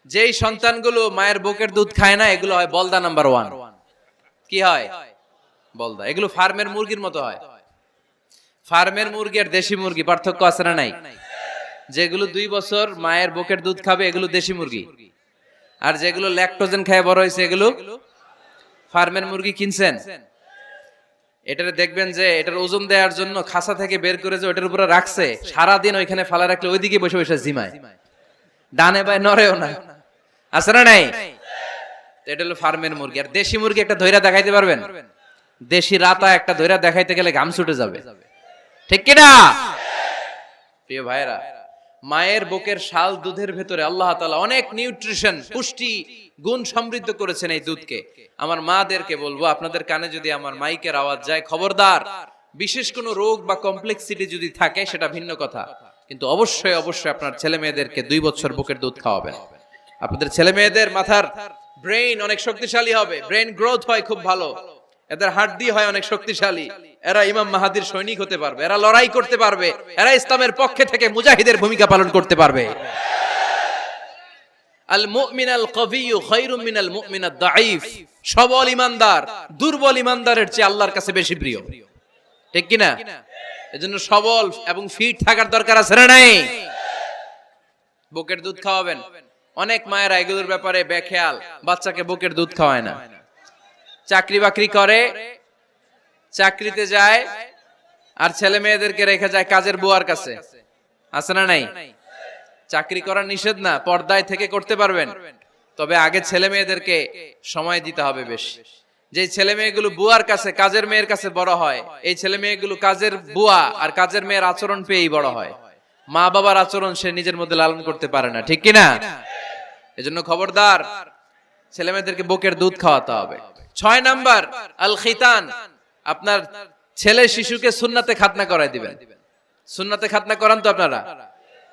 যেই সন্তানগুলো মায়ের বুকের দুধ খায় না এগুলো হয় বলদা নাম্বার 1। কি হয়? বলদা। এগুলো ফার্মের মুরগির মতো হয়। ফার্মের মুরগি আর দেশি মুরগি পার্থক্য আছে না নাই? যেগুলো 2 বছর মায়ের বুকের দুধ খাবে এগুলো দেশি মুরগি, আর যেগুলো ল্যাকটোজেন খায় বড় হয়েছে এগুলো ফার্মের মুরগি। কিনছেন? এটারে দেখবেন যে এটার ওজন দেওয়ার জন্য খাসা থেকে বের করে যে ওটার উপরে রাখছে, সারাদিন ওইখানে ফালা রাখলে ওইদিকে বসে বসে জিমায়, ডানে বায়ে নড়েও না। আছে না নাই? এটা হলো ফার্মের মুরগি। আর দেশি মুরগি একটা ধইরা দেখাইতে পারবেন? দেশি রাতা একটা ধইরা দেখাইতে গেলে ঘাম ছুটে যাবে, ঠিক কিনা? প্রিয় ভাইরা, মায়ের বুকের শাল দুধের ভেতরে আল্লাহ তাআলা অনেক নিউট্রিশন, পুষ্টি গুণ সমৃদ্ধ করেছেন এই দুধকে। আমার মাদেরকে বলবো, আপনাদের কানে যদি আমার মাইকের আওয়াজ যায়, খবরদার, বিশেষ কোনো রোগ বা কমপ্লেক্সিটি যদি থাকে সেটা ভিন্ন কথা, কিন্তু অবশ্যই অবশ্যই আপনার ছেলে মেয়েদেরকে 2 বছর বুকের দুধ খাওয়াবেন। আপনাদের ছেলে মেয়েদের মাথার ব্রেইন অনেক শক্তিশালী হবে, ব্রেইন গ্রোথ হয় খুব ভালো, এদের হাড্ডি হয় অনেক শক্তিশালী, এরা ইমাম মাহাদির সৈনিক হতে পারবে, এরা লড়াই করতে পারবে, এরা ইসলামের পক্ষে থেকে মুজাহিদের ভূমিকা পালন করতে পারবে। আল মুমিন আল কবিয়্যু খায়রুম মিনাল মুমিন আদ দাঈফ। সবল ঈমানদার দুর্বল ঈমানদারের চেয়ে আল্লাহর কাছে বেশি প্রিয়, ঠিক কি না? এজন্য সবল এবং ফিট থাকার দরকার আছে না নাই? বুকের দুধ খাওয়াবেন। অনেক মায়েরা এগুলোর ব্যাপারে বেখেয়াল, বাচ্চাকে বুকের দুধ খাওয়ায় না। চাকরি বাকরি করে, চাকরিতে যায়, আর ছেলে মেয়েদেরকে রেখে যায় কাজের বুয়ার কাছে। আছে না নাই? চাকরি করা নিষেধ না, পর্দায় থেকে করতে পারবেন, তবে আগে ছেলে মেয়েদেরকে সময় দিতে হবে বেশি। যে ছেলে মেয়েগুলো বুয়ার কাছে, কাজের মেয়ের কাছে বড় হয়, এই ছেলে মেয়েগুলো কাজের বুয়া আর কাজের মেয়ের আচরণ পেয়েই বড় হয়। মা বাবার আচরণ সে নিজের মধ্যে লালন করতে পারে না, ঠিক কিনা? এজন্য খবরদার, ছেলে মেয়েদেরকে বুকের দুধ খাওয়াতে হবে। 6 নাম্বার আল খিতান। আপনার ছেলে শিশুকে সুন্নাতে খাতনা করাই দিবেন। সুন্নাতে খাতনা করান তো আপনারা?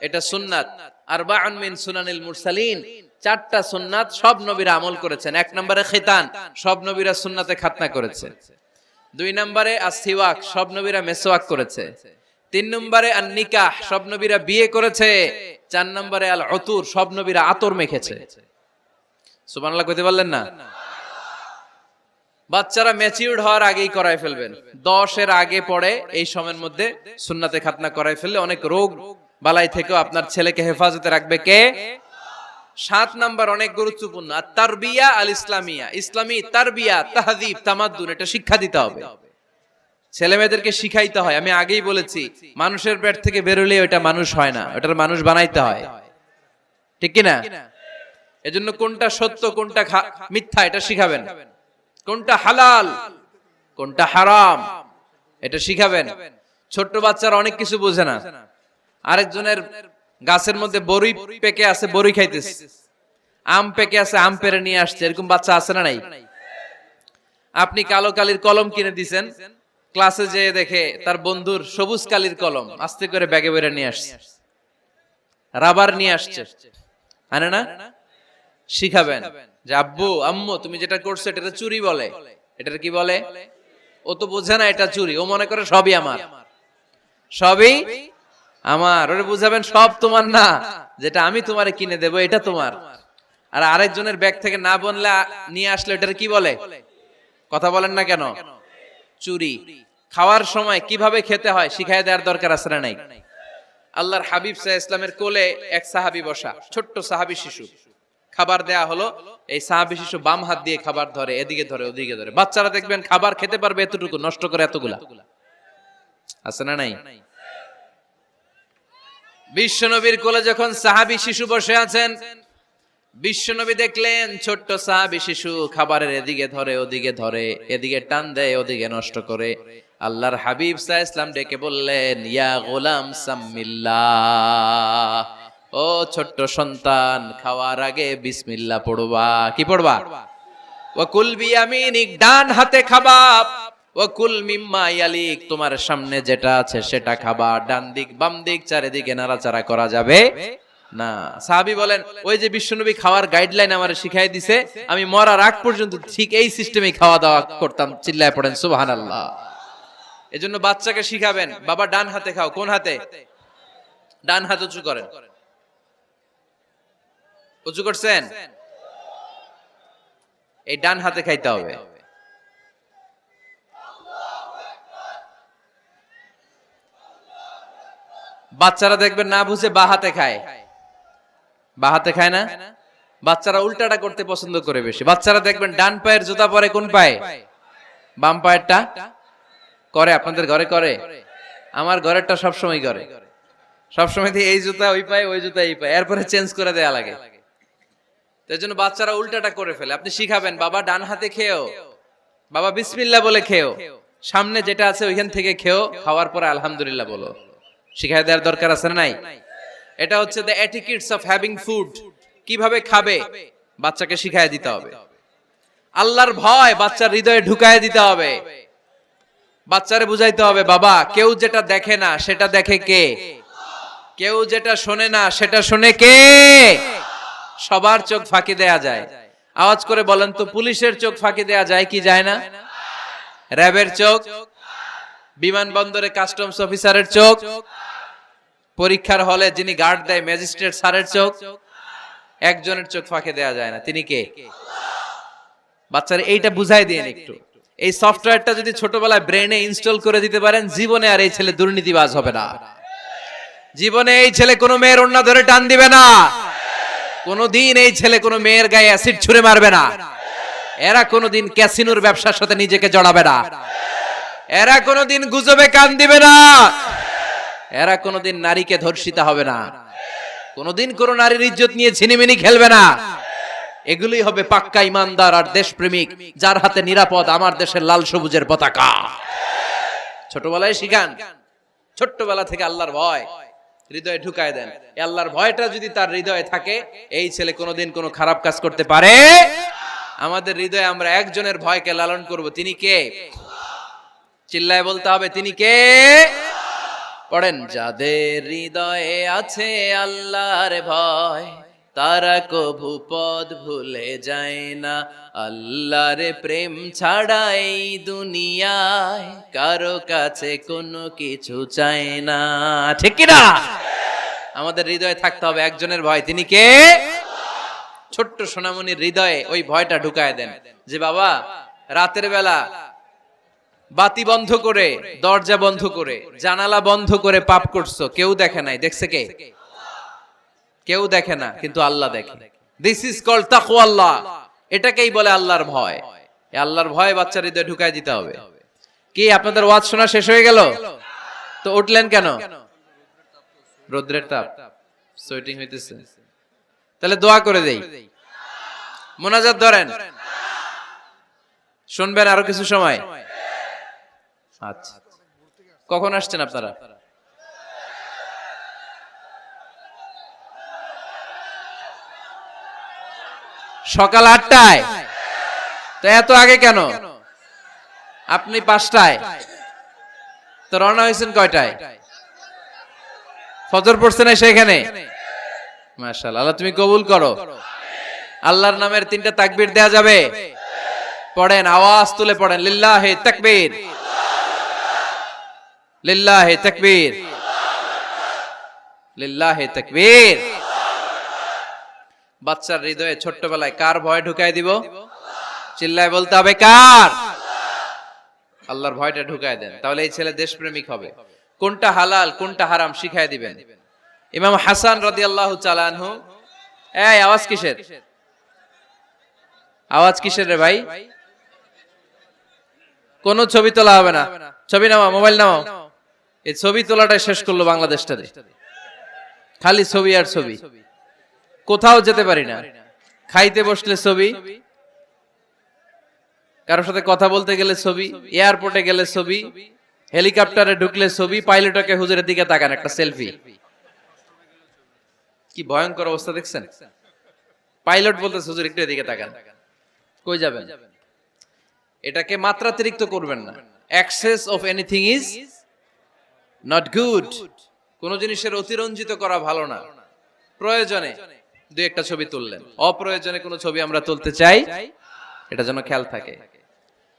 এটা সুন্নাত। আরবাউন মিন সুনানিল মুরসালিন, 4টা সুন্নাত সব নবীরা আমল করেছেন। 1 নম্বরে খিতান, সব নবীরা সুন্নাতে খাতনা করেছে। 2 নম্বরে আসসিওয়াক, সব নবীরা মেসওয়াক করেছে। 3 নম্বরে আন নিকাহ, সব নবীরা বিয়ে করেছে। 4 নম্বরে আল উতুর, সব নবীরা আতর মেখেছে। সুবহানাল্লাহ কইতে পারলেন না? বাচ্চারা ম্যাচিউরড হওয়ার আগেই করাই ফেলবেন। 10 এর আগে পড়ে এই সময়ের মধ্যে সুন্নাতে খাতনা করাই ফেললে অনেক রোগ বালাই থেকেও আপনার ছেলেকে হেফাজতে রাখবে কে? 7 নাম্বার অনেক গুরুত্বপূর্ণ, তারবিয়া আল ইসলামিয়া। ইসলামী তারবিয়া, তাহযীব, তামাদ্দুন, এটা শিক্ষা দিতে হবে। ছেলে মেয়েদেরকে শিখাইতে হয়। আমি আগেই বলেছি, মানুষের পেট থেকে বেরোলে ওটা মানুষ হয় না, ওটার মানুষ বানাইতে হয়, ঠিক কি না? এজন্য কোনটা সত্য কোনটা মিথ্যা এটা শিখাবেন, কোনটা হালাল কোনটা হারাম এটা শিখাবেন। ছোট্ট বাচ্চারা অনেক কিছু বোঝে না। আরেকজনের গাছের মধ্যে বড়ই পেকে আছে, বড়ই খাইতেছে, আম পেকে আছে, আম পেরে নিয়ে আসছে, এরকম বাচ্চা আছে না নাই? আপনি কালো কালির কলম কিনে দিছেন, ক্লাসে যেয়ে দেখে তার বন্ধুর সবুজ কালির কলম, আস্তে করে ব্যাগে বেরে নিয়ে আসছে, রাবার নিয়ে আসছে, আনে না? শিখাবেন যে আব্বু আম্মু তুমি যেটা করছো এটা চুরি বলে। এটা কি বলে? ও তো বোঝে না এটা চুরি, ও মনে করে সবই আমার, সবই আমার। ওরে বুঝাবেন সব তোমার না, যেটা আমি তোমারে কিনে দেবো এটা তোমার। আর আরেকজনের ব্যাগ থেকে না বনলে নিয়ে আসলে এটা কি বলে? কথা বলেন না কেন? চুরি। খাওয়ার সময় কিভাবে খেতে হয় শিখায় দেওয়ার দরকার আছে না নাই? আল্লাহর হাবিব সাল্লাল্লাহু আলাইহি ওয়াসাল্লামের কোলে এক সাহাবী বসা, ছোট্ট সাহাবী শিশু। খাবার দেয়া হলো, এই সাহাবী শিশু বাম হাত দিয়ে খাবার ধরে, এদিকে ধরে ওদিকে ধরে। বাচ্চারা দেখবেন খাবার খেতে পারবে এতটুকু, নষ্ট করে এতগুলা, আছে না নাই? বিশ্বনবীর কোলে যখন সাহাবী শিশু বসে আছেন, বিশ্বনবী দেখলেন ছোট্ট সাহাবী শিশু খাবারের এদিকে ধরে ওদিকে ধরে, এদিকে টান দেয় ওদিকে নষ্ট করে। আল্লাহর হাবিব সাল্লাল্লাহু আলাইহি ওয়াসাল্লাম ডেকে বললেন, ইয়া গোলাম সাম্মিল্লাহ, ও ছোট্ট সন্তান, খাওয়ার আগে বিসমিল্লাহ পড়বা। কি পড়বা? ওয়া কুল বিয়ামিনিক, ডান হাতে খাবা। ওয়া কুল মিম্মা ইয়ালিক, তোমার সামনে যেটা আছে সেটা খাবা। ডান দিক বাম দিক চারিদিকে নাড়াচাড়া করা যাবে না। সাহাবী বলেন, ওই যে বিশ্বনবী খাওয়ার গাইডলাইন আমারে শিখাই দিছে, আমি মরার আগ পর্যন্ত ঠিক এই সিস্টেমে খাওয়া দাওয়া করতাম। চিল্লায় পড়েন সুবহানাল্লাহ। এজন্য বাচ্চাকে শিখাবেন, বাবা ডান হাতে খাও। কোন হাতে? ডান হাত উঁচু করেন, উঁচু করছেন? এই ডান হাতে খাইতে হবে। বাচ্চারা দেখবেন না বুঝে বা হাতে খায়, বা হাতে খায় না। বাচ্চারা উল্টাটা করতে পছন্দ করে বেশি। বাচ্চারা দেখবেন ডান পায়ের জুতা পরে কোন পায়ে? বাম পায়েরটা করে। আপনাদের ঘরে করে? আমার ঘরেরটা সবসময় করে। সবসময় এই জুতা ওই পায়ে, ওই জুতা এই পায়ে, এরপরে চেঞ্জ করে দেয়া লাগে। তাই জন্য বাচ্চারা উল্টাটা করে ফেলে। আপনি শিখাবেন, বাবা ডান হাতে খেও, বাবা বিসমিল্লাহ বলে খেও, সামনে যেটা আছে ওইখান থেকে খেও, খাওয়ার পরে আলহামদুলিল্লাহ বলো। শিখাই দেওয়ার দরকার আছে না নাই? এটা হচ্ছে the etiquettes of having food. কিভাবে খাবে বাচ্চাকে শিখাই দিতে হবে। আল্লাহর ভয় বাচ্চার হৃদয়ে ঢুকায় দিতে হবে। বাচ্চারে বুঝাইতে হবে, বাবা কেউ যেটা দেখে না সেটা দেখে কে? কেউ যেটা শোনে না সেটা শোনে কে? সবার চোখ ফাঁকি দেয়া যায়। আওয়াজ করে বলেন তো, পুলিশের চোখ ফাঁকি দেয়া যায় কি যায় না? র্যাবের চোখ, বিমানবন্দরে কাস্টমস অফিসারের চোখ, পরীক্ষার হলে যিনি গার্ড দেয় ম্যাজিস্ট্রেট স্যারের চোখ, একজনের চোখ ফাঁকি দেয়া যায় না। তিনি কে? বাচ্চারা এইটা বুঝাই দিয়েন একটু। এই সফটওয়্যারটা যদি ছোটবেলায় ব্রেনে ইনস্টল করে দিতে পারেন, জীবনে আর এই ছেলে দুর্নীতিবাজ হবে না। জীবনে এই ছেলে কোনো মেয়ের ওড়না ধরে টান দিবে না। কোনদিন এই ছেলে কোনো মেয়ের গায়ে অ্যাসিড ছুঁড়ে মারবে না। এরা কোনদিন ক্যাসিনোর ব্যবসার সাথে নিজেকে জড়াবে না। এরা কোনদিন গুজবে কান দিবে না। এরা কোনদিন নারীকে ধর্ষিতা হবে না। কোনদিন কোন নারীর ইজ্জত নিয়ে ছিনিমিনি খেলবে না। এগুলোই হবে পাক্কা ইমানদার আর দেশপ্রেমিক, যার হাতে নিরাপদ আমার দেশের লাল সবুজের পতাকা। ছোটবেলায় শিখান, ছোট্টবেলা থেকে আল্লাহর ভয় হৃদয়ে ঢুকায় দেন। এই আল্লাহর ভয়টা যদি তার হৃদয়ে থাকে, এই ছেলে কোনোদিন কোনো খারাপ কাজ করতে পারে। আমাদের হৃদয়ে আমরা একজনের ভয়কে লালন করব, তিনি কে? চিল্লায় বলতে হবে, তিনি কে? পড়েন, যাদের হৃদয়ে আছে আল্লাহর ভয়, তারা কভু পথ ভুলে যায় না। আল্লাহর প্রেম ছাড়া এই দুনিয়ায় কারো কাছে কোনো কিছু চায় না। ঠিক কি না? আমাদের হৃদয়ে থাকতে হবে একজনের ভয়, তিনি কে? ছোট্ট সোনামণির হৃদয়ে ওই ভয়টা ঢুকায় দেন যে বাবা রাতের বেলা বাতি বন্ধ করে, দরজা বন্ধ করে, জানালা বন্ধ করে পাপ করছো, কেউ দেখে নাই। দেখছে কে? কেউ দেখে না, কিন্তু আল্লাহ দেখে। দিস ইজ কল্ড তাকওয়াল্লাহ। এটাকেই বলে আল্লাহর ভয়। এই আল্লাহর ভয় বাচ্চার হৃদয়ে ঢুকায় দিতে হবে। কি আপনাদের ওয়াজ শোনা শেষ হয়ে গেল? তো উঠলেন কেন? রৌদ্রের তাপ, সোয়েটিং হইতেছে। তাহলে দোয়া করে দেই, মোনাজাত ধরেন, শুনবেন আরো কিছু সময়। আচ্ছা, কখন আসছেন আপনারা? সকাল 8টায়। তো এত আগে কেন? আপনি 5টায়, তো রওনা হয়েছেন কয়টায়? ফজর পড়ছে না সেখানে? মাশাআল্লাহ, আল্লাহ তুমি কবুল করো। আল্লাহর নামের 3টা তাকবীর দেয়া যাবে? পড়েন, আওয়াজ তুলে পড়েন, লিল্লাহি তাকবীর, লিল্লাহি তাকবীর, লিল্লাহি তাকবীর। বাচ্চার হৃদয়ে ছোট্টবেলায় কার ভয় ঢুকায় দিব? চিল্লায় বলতে হবে, কার? আল্লাহর ভয়টা ঢুকায় দেন, তাহলে এই ছেলে দেশপ্রেমিক হবে। কোনটা হালাল কোনটা হারাম শিখায় দিবেন। ইমাম হাসান রাদিয়াল্লাহু তাআলা আনহু, এই আওয়াজ কিসের? আওয়াজ কিসের রে ভাই? কোন ছবি তোলা হবে না। ছবি নামাও, মোবাইল নামাও। এই ছবি তোলাটা শেষ করলো বাংলাদেশটারে। খালি ছবি আর ছবি, কোথাও যেতে পারি না। খাইতে বসলে ছবি, কারোর সাথে কথা বলতে গেলে ছবি, এয়ারপোর্টে গেলে ছবি, হেলিকপ্টারে ঢুকলে ছবি, পাইলটকে হুজুরের দিকে তাকান, একটা সেলফি। কি ভয়ঙ্কর অবস্থা দেখছেন? পাইলট বলতে হুজুর একটু এদিকে তাকান, কই যাবেন? এটাকে মাত্রাতিরিক্ত করবেন না। Access of anything is not good. কোন জিনিসের অতিরঞ্জিত করা ভালো না। প্রয়োজনে দুই একটা ছবি তুললেন, অপ্রয়োজনে কোন ছবি আমরা তুলতে চাই, এটা যেন খেয়াল থাকে।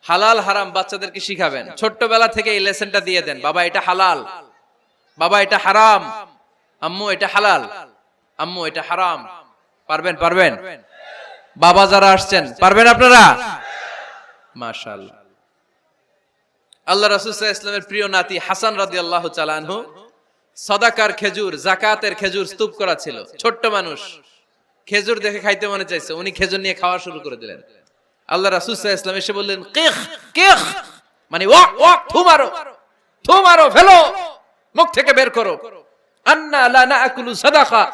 হালাল হারাম বাচ্চাদেরকে শিখাবেন, ছোট্টবেলা থেকে এই লেসনটা দিয়ে দেন। বাবা এটা হালাল, বাবা এটা হারাম, আম্মু এটা হালাল, আম্মু এটা হারাম। পারবেন পারবেন? বাবা যারা আসছেন পারবেন আপনারা? মাশাআল্লাহ। আল্লাহ রাসূল সাল্লাল্লাহু আলাইহি ওয়াসাল্লামের প্রিয় নাতি হাসান রাদিয়াল্লাহু তাআলা আনহু সাদাকার খেজুর, যাকাতের খেজুর স্তূপ করা ছিল। ছোট্ট মানুষ, খেজুর দেখে খাইতে মনে চাইছে, উনি খেজুর নিয়ে খাওয়া শুরু করে দিলেন। আল্লাহ রাসূল সাল্লাল্লাহু আলাইহি ওয়াসাল্লাম এসে বললেন, কিখ কিখ, মানে ওয়াক ওয়াক, থু মারো, ফেলো, মুখ থেকে বের করো। আন্না লা নাকুলু সাদাকা,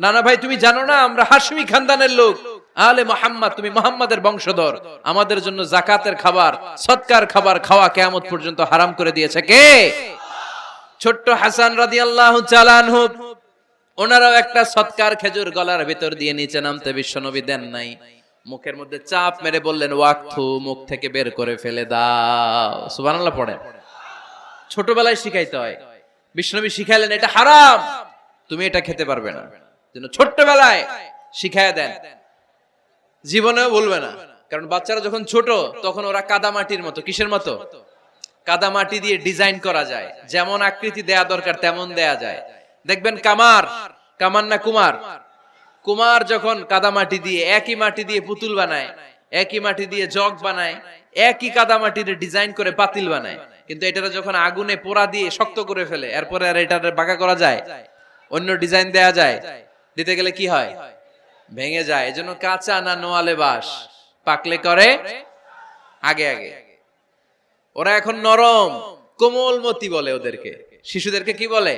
নানা ভাই তুমি জানো না আমরা হাশমি খানদানের লোক, আলে মুহাম্মদ, তুমি মুহাম্মাদের বংশধর, আমাদের জন্য যাকাতের খাবার, সদকার খাবার খাওয়া কিয়ামত পর্যন্ত হারাম করে দিয়েছে কে? ছোট্ট হাসান রাদিয়াল্লাহু তাআলা আনহু, ওনারাও একটা সদকার খেজুর গলার ভিতর দিয়ে নিচে নামতে বিশ্বনবী দেন নাই, মুখের মধ্যে চাপ মেরে বললেন ওয়াকথু, মুখ থেকে বের করে ফেলে দাও। সুবহানাল্লাহ পড়েন। ছোটবেলায় শিখাইতে হয়। বিশ্বনবী শিখাইলেন এটা হারাম, তুমি এটা খেতে পারবে না, যেন ছোট্টবেলায় শিখায় দেন, জীবনেও বলবে না। কারণ বাচ্চারা যখন ছোট তখন ওরা কাদামাটির মতো, কিসের মতো? কাদামাটি দিয়ে ডিজাইন করা যায়, যেমন আকৃতি দেয়া দরকার তেমন দেয়া যায়। দেখবেন কামার না কুমার যখন কাদামাটি দিয়ে, একই মাটি দিয়ে পুতুল বানায়, একই মাটি দিয়ে জগ বানায়, একই কাদামাটির ডিজাইন করে পাতিল বানায়, কিন্তু এটা যখন আগুনে পোড়া দিয়ে শক্ত করে ফেলে, এরপরে আর এটা বাঁকা করা যায়? অন্য ডিজাইন দেয়া যায়? দিতে গেলে কি হয়? ভেঙে যায়। এজন্য কাঁচা না নোয়ালে বাস, পাকলে করে আগে আগে। ওরা এখন নরম, কোমলমতি বলে ওদেরকে। শিশুদেরকে কি বলে?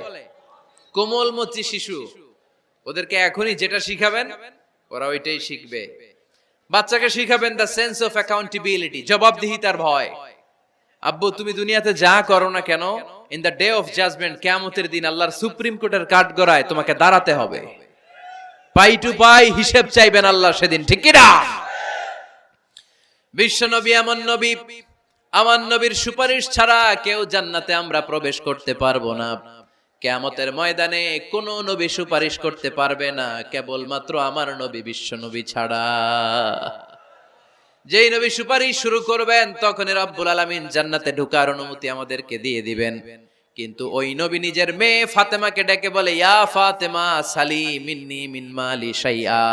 কোমলমতি শিশু। ওদেরকে এখনই যেটা শিখাবেন ওরা ওইটাই শিখবে। বাচ্চাকে শিখাবেন দ্য সেন্স অফ অ্যাকাউন্টেবিলিটি, জবাবদিহিতার ভয়। আব্বু তুমি দুনিয়াতে যা করো না কেন, in the day of judgment, কিয়ামতের দিন আল্লাহর সুপ্রিম কোর্টের কাঠগড়ায় তোমাকে দাঁড়াতে হবে, পাই টু পাই হিসেব চাইবেন আল্লাহ সেদিন, ঠিক কি না? বিশ্বনবী এমন নবী, আমার নবীর সুপারিশ ছাড়া কেউ জান্নাতে আমরা প্রবেশ করতে পারবো না। কিয়ামতের ময়দানে কোন নবী সুপারিশ করতে পারবে না, কেবলমাত্র আমার নবী বিশ্বনবী ছাড়া। যেই নবী সুপারিশ শুরু করবেন তখনই রব্বুল আলামিন জান্নাতে ঢোকার অনুমতি আমাদেরকে দিয়ে দিবেন। কিন্তু ওই নবী নিজের মেয়ে ফাতেমাকে ডেকে বলে, ইয়া ফাতেমা সালি মিন্নি মিন মালি শাইআ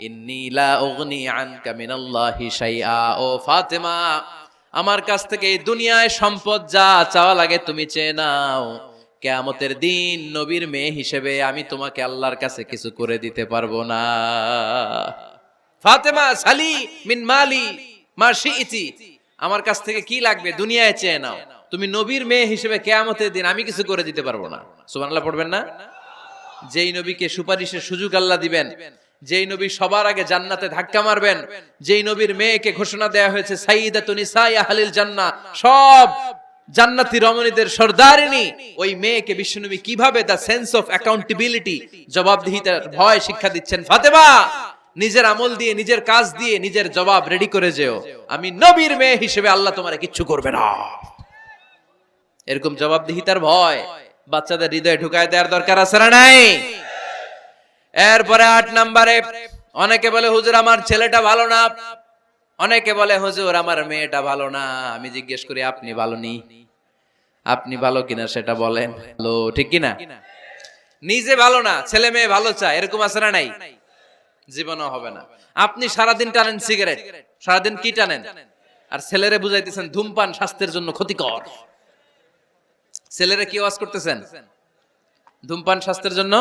ইন্নী লা উগনি আনকা মিনাল্লাহি শাইআ। ও ফাতেমা, আমার কাছ থেকে এই দুনিয়ায় সম্পদ যা চাওয়া লাগে তুমি চেয়ে নাও, কিয়ামতের দিন নবীর মেয়ে হিসেবে আমি তোমাকে আল্লাহর কাছে কিছু করে দিতে পারবো না। ফাতেমা সালি মিন মালি মা শিইতি, আমার কাছ থেকে কি লাগবে দুনিয়ায় চেয়ে নাও, তুমি নবীর মেয়ে হিসেবে কিয়ামতের দিন আমি কিছু করে দিতে পারবো না। সুবহানাল্লাহ পড়বেন না? যেই নবীকে সুপারিশের সুযোগ আল্লাহ দিবেন, যেই নবী সবার আগে জান্নাতে ধাক্কা মারবেন, যেই নবীর মেয়েকে ঘোষণা দেয়া হয়েছে সাইয়্যিদাতুন নিসাই আহলিল জান্নাহ, সব জান্নাতি রমণীদের সর্দারিনী, ওই মেয়েকে বিশ্বনবী কিভাবে দা সেন্স অফ অ্যাকাউন্টেবিলিটি, জবাবদিহিতার ভয় শিক্ষা দিচ্ছেন। ফাতেমা, নিজের আমল দিয়ে, নিজের কাজ দিয়ে নিজের জবাব রেডি করে যেও, আমি নবীর মেয়ে হিসেবে আল্লাহ তোমারে কিচ্ছু করবে না। এরকম জবাবদিহিতার ভয় বাচ্চাদের হৃদয়ে ঢুকায় দেওয়ার দরকার আছে না নাই? এরপরে 8 নম্বরে, অনেকে বলে হুজুর আমার ছেলেটা ভালো না, অনেকে বলে হুজুর আমার মেয়েটা ভালো না। আমি জিজ্ঞেস করি আপনি ভালো নি? আপনি ভালো কিনা সেটা বলেন। ভালো, ঠিক কিনা? নিজে ভালো না, ছেলে মেয়ে ভালো চায়, এরকম আছে না নাই? জীবনও হবে না। আপনি সারাদিন টানেন সিগারেট, সারাদিন কি টানেন, আর ছেলেরে বুঝাইতেছেন ধূমপান স্বাস্থ্যের জন্য ক্ষতিকর। ছেলেরে কি ওয়াজ করতেছেন? ধূমপান স্বাস্থ্যের জন্য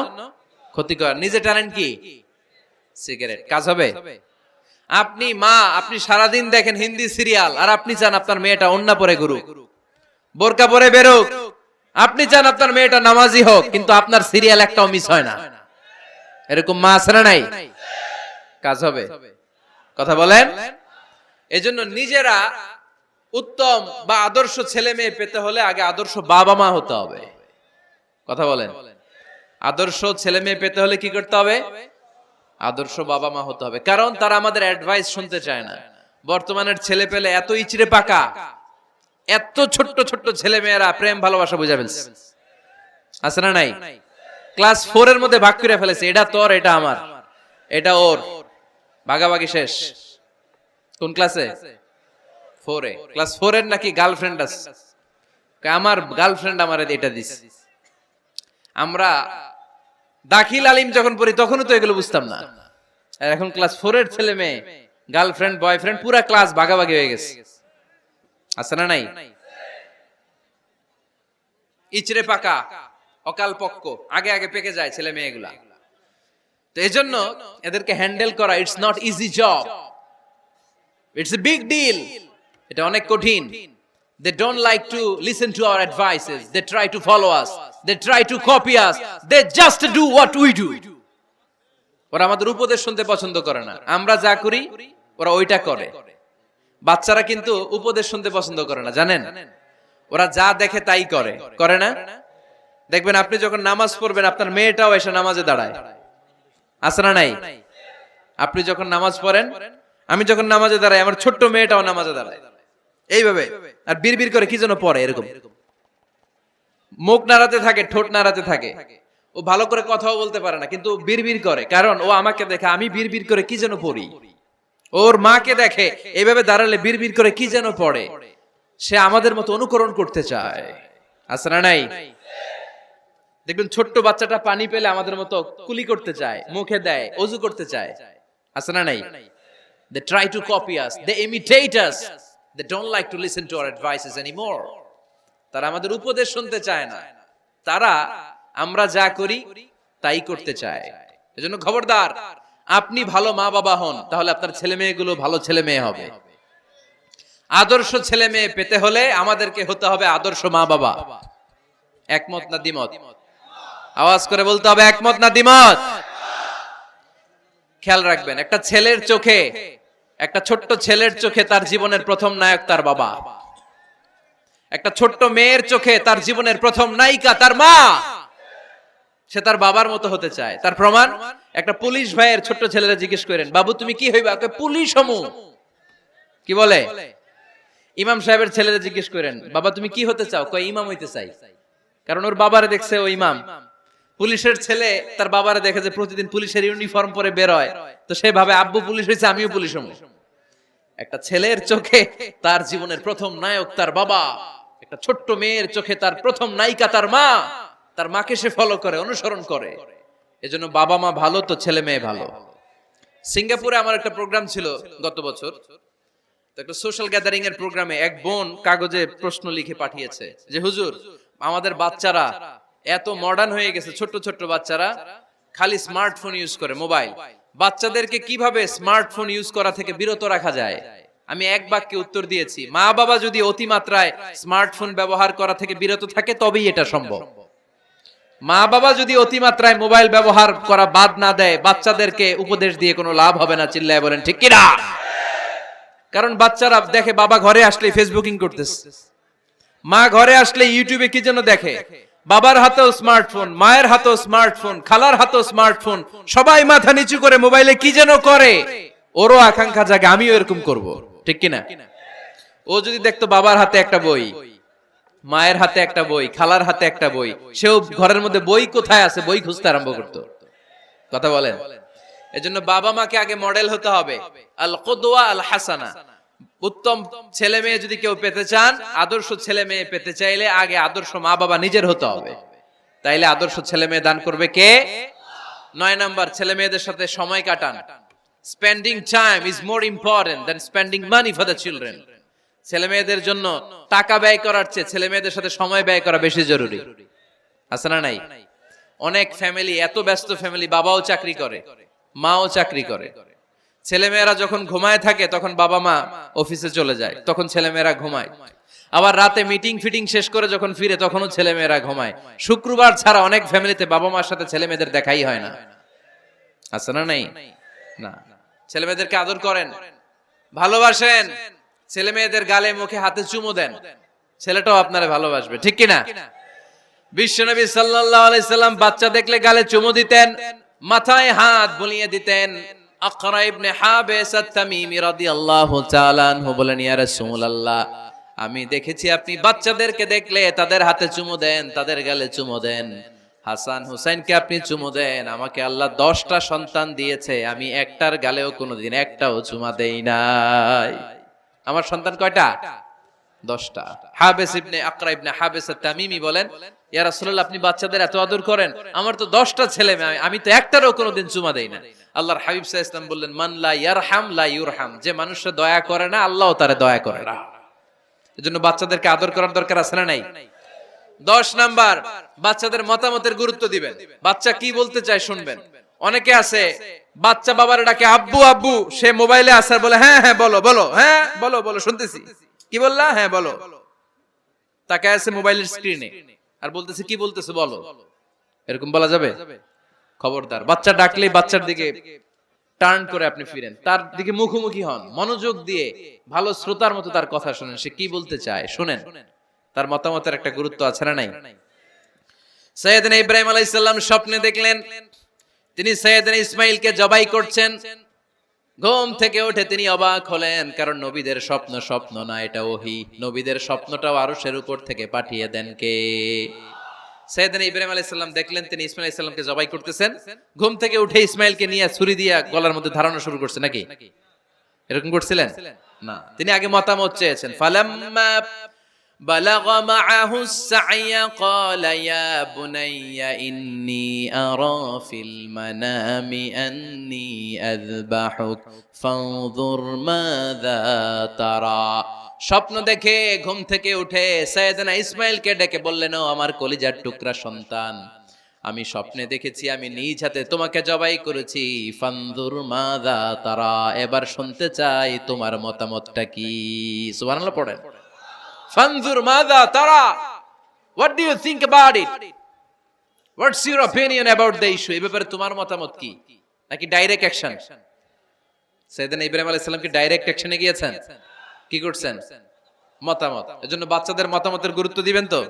ক্ষতিকর। নিজে টানেন কি? সিগারেট। কাজ হবে? আপনি মা, আপনি সারাদিন দেখেন হিন্দি সিরিয়াল, আর আপনি চান আপনার মেয়েটা ওন্না পরে ঘুরুক, বোরকা পরে বেরোক, আপনি চান আপনার মেয়েটা নামাজি হোক, কিন্তু আপনার সিরিয়াল একটাও মিস হয় না। এরকম মা আছে না নাই? কাজ হবে? কথা বলেন। এজন্য নিজেরা উত্তম বা আদর্শ ছেলে মেয়ে পেতে হলে আগে আদর্শ বাবা মা হতে হবে। কথা বলেন। আদর্শ ছেলে মেয়ে পেতে হলে কি করতে হবে? আদর্শ বাবা মা হতে হবে। কারণ তারা আমাদের অ্যাডভাইস শুনতে চায় না। বর্তমানের ছেলে পেলে এত ইচড়ে পাকা, এত ছোট্ট ছোট্ট ছেলে মেয়েরা প্রেম ভালোবাসা বুঝা ফেলছে, আছে না নাই? ক্লাস 4 এর মধ্যে ভাগ করে ফেলেছে, এটা তোর, এটা আমার, এটা ওর, ভাগাভাগি শেষ। কোন ক্লাসে? 4 এ। ক্লাস 4 এর নাকি গার্লফ্রেন্ড আছে, আমার গার্লফ্রেন্ড আমার এটা দিছে। আমরা দাখিল আলিম যখন পড়ি তখনও তো এগুলো বুঝতাম না। আর এখন ক্লাস 4 এর ছেলে মেয়ে গার্লফ্রেন্ড বয়ফ্রেন্ড পুরা ক্লাস ভাগাভাগি হয়ে গেছে, আছে না নাই? ইচড়ে পাকা অকাল পক্ক, আগে আগে পেকে যায় ছেলে মেয়েগুলা। তো এজন্য এদেরকে হ্যান্ডেল করা it's not easy job, it's a big deal. এটা অনেক কঠিন। They don't like to listen to our advices. They try to follow us. They try to copy us. They just do what we do. ওরা আমাদের উপদেশ শুনতে পছন্দ করে না, আমরা যা করি ওরা ওইটা করে। বাচ্চারা কিন্তু উপদেশ শুনতে পছন্দ করে না, জানেন? ওরা যা দেখে তাই করে, করে না? দেখবেন আপনি যখন নামাজ পড়বেন আপনার মেয়েটাও এসে নামাজে দাঁড়ায়, আছে না নাই? আপনি যখন নামাজ পড়েন, আমি যখন নামাজে দাঁড়াই, আমার ছোট্ট মেয়েটাও নামাজে দাঁড়ায় এইভাবে, আর বিড়বিড় করে কি যেন পড়ে, এরকম মুখ নাড়াতে থাকে, ঠোঁট নাড়াতে থাকে। ও ভালো করে কথাও বলতে পারে না, কিন্তু বিড়বিড় করে, কারণ ও আমাকে দেখে আমি বিড়বিড় করে কি যেন পড়ি। ওর মাকে দেখে এইভাবে দাঁড়ালে বিড়বিড় করে কি যেন পড়ে। সে আমাদের মতো অনুকরণ করতে চায়, আছে না নাই? দেখবেন ছোট্ট বাচ্চাটা পানি পেলে আমাদের মতো কুলি করতে চায়, মুখে দেয়, ওযু করতে চায়, আছে না নাই? They try to copy us, they imitate us, they don't like to listen to our advices anymore. তারা আমাদের উপদেশ শুনতে চায় না, তারা আমরা যা করি তাই করতে চায়। এজন্য খবরদার, আপনি ভালো মা বাবা হন, তাহলে আপনার ছেলে মেয়েগুলো ভালো ছেলে মেয়ে হবে। আদর্শ ছেলে মেয়ে পেতে হলে আমাদেরকে হতে হবে আদর্শ মা বাবা। একমত না দ্বিমত? আওয়াজ করে বলতে হবে একমত না দ্বিমত। খেয়াল রাখবেন, একটা ছেলের চোখে, একটা ছোট্ট ছেলের চোখে তার জীবনের প্রথম নায়ক তার বাবা। একটা ছোট্ট মেয়ের চোখে তার জীবনের প্রথম নায়িকা তার মা। সে তার বাবার মতো হতে চায়। তার প্রমাণ, একটা পুলিশ ভাইয়ের ছোট্ট ছেলেরা জিজ্ঞেস করেন, বাবু তুমি কি হইবা? পুলিশ হমু। কি বলে? ইমাম সাহেবের ছেলেরা জিজ্ঞেস করেন, বাবা তুমি কি হতে চাও? কয় ইমাম হইতে চাই। কারণ ওর বাবারে দেখছে ও ইমাম। পুলিশের ছেলে তার বাবারে দেখে যে প্রতিদিন পুলিশের ইউনিফর্ম পরে বের হয়, তো সে ভাবে আব্বু পুলিশ হয়েছে, আমিও পুলিশ হবো। একটা ছেলের চোখে তার জীবনের প্রথম নায়ক তার বাবা, একটা ছোট্ট মেয়ের চোখে তার প্রথম নায়িকা তার মা। তার মাকে সে ফলো করে, অনুসরণ করে। এজন্য বাবা মা ভালো তো ছেলে মেয়ে ভালো। সিঙ্গাপুরে আমার একটা প্রোগ্রাম ছিল গত বছর, একটা সোশ্যাল গ্যাদারিং এর প্রোগ্রামে এক বোন কাগজে প্রশ্ন লিখে পাঠিয়েছে যে হুজুর, আমাদের বাচ্চারা এত মডার্ন হয়ে গেছে, ছোট্ট ছোট্ট বাচ্চারা খালি স্মার্টফোন ইউজ করে, মোবাইল। বাচ্চাদেরকে কিভাবে স্মার্টফোন ইউজ করা থেকে বিরত রাখা যায়? আমি এক বাক্যে উত্তর দিয়েছি, মা বাবা যদি অতিমাত্রায় স্মার্টফোন ব্যবহার করা থেকে বিরত থাকে তবেই এটা সম্ভব। মা বাবা যদি অতিমাত্রায় মোবাইল ব্যবহার করা বাদ না দেয়, বাচ্চাদেরকে উপদেশ দিয়ে কোনো লাভ হবে না। চিল্লায় বলেন ঠিক কিনা? কারণ বাচ্চারা দেখে বাবা ঘরে আসলে ফেসবুকিং করতেছে, মা ঘরে আসলে ইউটিউবে কি যেন দেখে, বাবার হাতেও স্মার্টফোন, মায়ের হাতেও স্মার্টফোন, খালার হাতেও স্মার্টফোন, সবাই মাথা নিচু করে মোবাইলে কি যেন করে। ওরও আকাঙ্ক্ষা জাগে আমিও এরকম করব, ঠিক কিনা? ও যদি দেখতো বাবার হাতে একটা বই, মায়ের হাতে একটা বই, খালার হাতে একটা বই, সেও ঘরের মধ্যে বই কোথায় আছে বই খুঁজতে আরম্ভ করতো। কথা বলেন? এজন্য বাবা মাকে আগে মডেল হতে হবে, আল কুদওয়া আল হাসানা। উত্তম ছেলে মেয়ে যদি কেউ পেতে চান, আদর্শ ছেলে মেয়ে পেতে চাইলে আগে আদর্শ মা বাবা নিজের হতে হবে। তাইলে আদর্শ ছেলে মেয়ে দান করবে কে? 9 নাম্বার, ছেলে মেয়েদের সাথে সময় কাটান। Spending time is more important than spending money for the children. ছেলে মেয়েদের জন্য টাকা ব্যয় করার চেয়ে ছেলে মেয়েদের সাথে সময় ব্যয় করা বেশি জরুরি, আছে না নাই? অনেক ফ্যামিলি, এত ব্যস্ত ফ্যামিলি, বাবাও চাকরি করে, মাও চাকরি করে। ছেলেমেয়েরা যখন ঘুমায় থাকে তখন বাবা মা অফিসে চলে যায়, তখন ছেলেমেয়েরা ঘুমায়। আবার রাতে মিটিং ফিটিং শেষ করে যখন ফিরে তখনও ছেলেমেয়েরা ঘুমায়। শুক্রবার ছাড়া অনেক ফ্যামিলিতে বাবা মার সাথে ছেলে মেয়েদের দেখাই হয় না, আছে না নাই? না, ছেলে মেয়েদেরকে আদর করেন, ভালোবাসেন, ছেলে মেয়েদের গালে মুখে হাতে চুমু দেন, ছেলেটাও আপনারে ভালোবাসবে, ঠিক কিনা? বিশ্বনবী সাল্লাল্লাহু আলাইহি সাল্লাম বাচ্চা দেখলে গালে চুমু দিতেন, মাথায় হাত বুলিয়ে দিতেন। আকরা ইবনে হাবিস আত-তামিমি রাদিয়াল্লাহু তাআলা আনহু বলেন, ইয়া রাসূলুল্লাহ, আমি দেখেছি আপনি বাচ্চাদেরকে দেখলে তাদের হাতে চুমু দেন, তাদের গালে চুমু দেন। হাসান হুসাইনকে আপনি চুমু দেন। আমাকে আল্লাহ 10টা সন্তান দিয়েছে, আমি একটার গালেও কোনোদিন একটাও চুমা দেই নাই। আমার সন্তান কয়টা? 10টা। হাবিস ইবনে আকরা ইবনে হাবিস আত-তামিমি বলেন, ইয়া রাসূলুল্লাহ আপনি বাচ্চাদের এত আদর করেন, আমার তো 10টা ছেলে মেয়ে, আমি তো একটারও কোনোদিন চুমা দেই না। আল্লাহর হাবিব সাল্লাল্লাহু আলাইহি ওয়াসাল্লাম বললেন, মান লা ইয়ারহাম লা ইউরহাম, যে মানুষে দয়া করে না আল্লাহও তারে দয়া করে না। এজন্য বাচ্চাদেরকে আদর করার দরকার আছে না নাই? 10 নাম্বার, বাচ্চাদের মতামতের গুরুত্ব দিবেন। বাচ্চা কি বলতে চায় শুনবেন। অনেকে আছে বাচ্চা বাবার ডাকে আব্বু আব্বু, সে মোবাইলে আসার বলে হ্যাঁ হ্যাঁ বলো বলো, হ্যাঁ বলো বলো শুনতেছি, কি বললা, হ্যাঁ বলো। তাকায় আছে মোবাইলের স্ক্রিনে আর বলতেছে কি বলতেছে বলো, এরকম বলা যাবে? খবরদার, বাচ্চা ডাকলেই বাচ্চার দিকে টার্ন করে আপনি ফিরেন, তার দিকে মুখোমুখি হন, মনোযোগ দিয়ে ভালো শ্রোতার মতো তার কথা শুনেন, সে কি বলতে চায় শুনেন, তার মতামতের একটা গুরুত্ব আছে না নাই? সাইয়েদনা ইব্রাহিম আলাইহিস সালাম স্বপ্নে দেখলেন তিনি সাইয়েদনা ইসমাঈলকে জবাই করছেন। ঘুম থেকে উঠে তিনি অবাক হলেন, কারণ নবীদের স্বপ্ন স্বপ্ন না, এটা ওহী। নবীদের স্বপ্নটাও আরশের উপর থেকে পাঠিয়ে দেন কে? সাইয়েদনা ইব্রাহিম আলাইহিস সালাম দেখলেন তিনি ইসমাঈল আলাইহিস সালামকে জবাই করতেছেন। ঘুম থেকে উঠে ইসমাঈলকে নিয়ে ছুরি দিয়ে গলার মধ্যে ধারণা শুরু করছে নাকি? এরকম করছিলেন না, তিনি আগে মতামত চেয়েছেন। ফালাম্মা بلغ معه السعي قال يا بني إني أرى في المنام أني أذبحك فانظر ماذا ترى। স্বপ্ন দেখে ঘুম থেকে উঠে সাইয়েদনা ইসমাঈলকে ডেকে বললেন, ও আমার কলিজার টুকরা সন্তান, আমি স্বপ্নে দেখেছি আমি নিজ হাতে তোমাকে জবাই করেছি। ফানজুর মাযা তারা, এবার শুনতে চাই তোমার মতামতটা কি। সুবহানাল্লাহ পড়েন। ফানজুর মাযা তারা, what do you think about it, what's your opinion about the issue, এই ব্যাপারে তোমার মতামত কি? নাকি ডাইরেক্ট অ্যাকশন? সাইয়েদনা ইব্রাহিম আলাইহিস সালাম কি ডাইরেক্ট অ্যাকশনে গিয়েছেন? কি করছেন? মতামত। এজন্য বাচ্চাদের মতামতের গুরুত্ব দিবেন তো।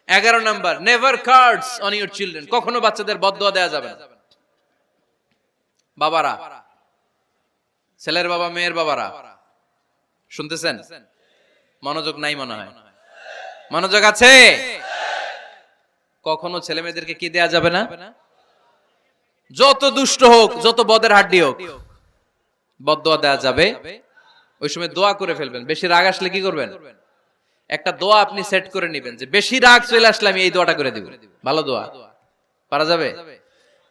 11 number, never cards on your children, কখনো বাচ্চাদের বদদুয়া দেয়া যাবে না। বাবারা, ছেলের বাবা মেয়ের বাবারা শুনতেছেন? মনোযোগ নাই মনে হয়, মনোযোগ আছে? কখনো ছেলে মেয়েদেরকে কি দেয়া যাবে না? যত দুষ্ট হোক, যত বদের হাড্ডি হোক, বদদুয়া দেয়া যাবে। ওই সময় দোয়া করে ফেলবেন। বেশি রাগ আসলে কি করবেন? একটা দোয়া আপনি সেট করে নেবেন যে বেশি রাগ চলে আসলে আমি এই দোয়াটা করে দিব। ভালো দোয়া পারা যাবে?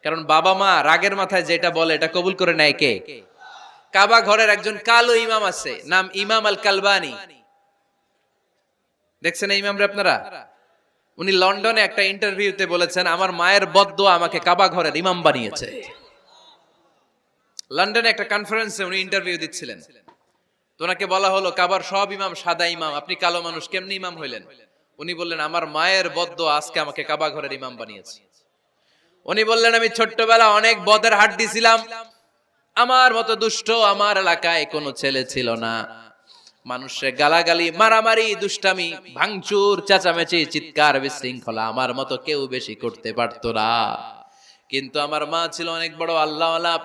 কারণ বাবা মা রাগের মাথায় যেটা বলে এটা কবুল করে নেয় কে? কাবা ঘরের একজন কালো ইমাম আছে, নাম ইমাম আল কালবানি। দেখছেন এই ইমামরে আপনারা? উনি লন্ডনে একটা ইন্টারভিউতে বলেছেন, আমার মায়ের বদদোয়া আমাকে কাবা ঘরের ইমাম বানিয়েছে। লন্ডনে একটা কনফারেন্সে উনি ইন্টারভিউ দিচ্ছিলেন। তো ওনাকে বলা হলো, কাবার সব ইমাম সাদা ইমাম, আপনি কালো মানুষ, কেমনি ইমাম হইলেন? উনি বললেন, আমার মায়ের বদদোয়া আজকে আমাকে কাবা ঘরের ইমাম বানিয়েছে। উনি বললেন, আমি ছোট্টবেলা অনেক বদের হাড্ডি ছিলাম, আমার মতো দুষ্ট আমার এলাকায় কোনো ছেলে ছিল না। মানুষের গালাগালি, মারামারি, দুষ্টামি, ভাঙচুর, চেঁচামেচি, চিৎকার, বিশৃঙ্খলা আমার মতো কেউ বেশি করতে পারতো না। কিন্তু আমার মা ছিল অনেক বড় আল্লাহওয়ালা।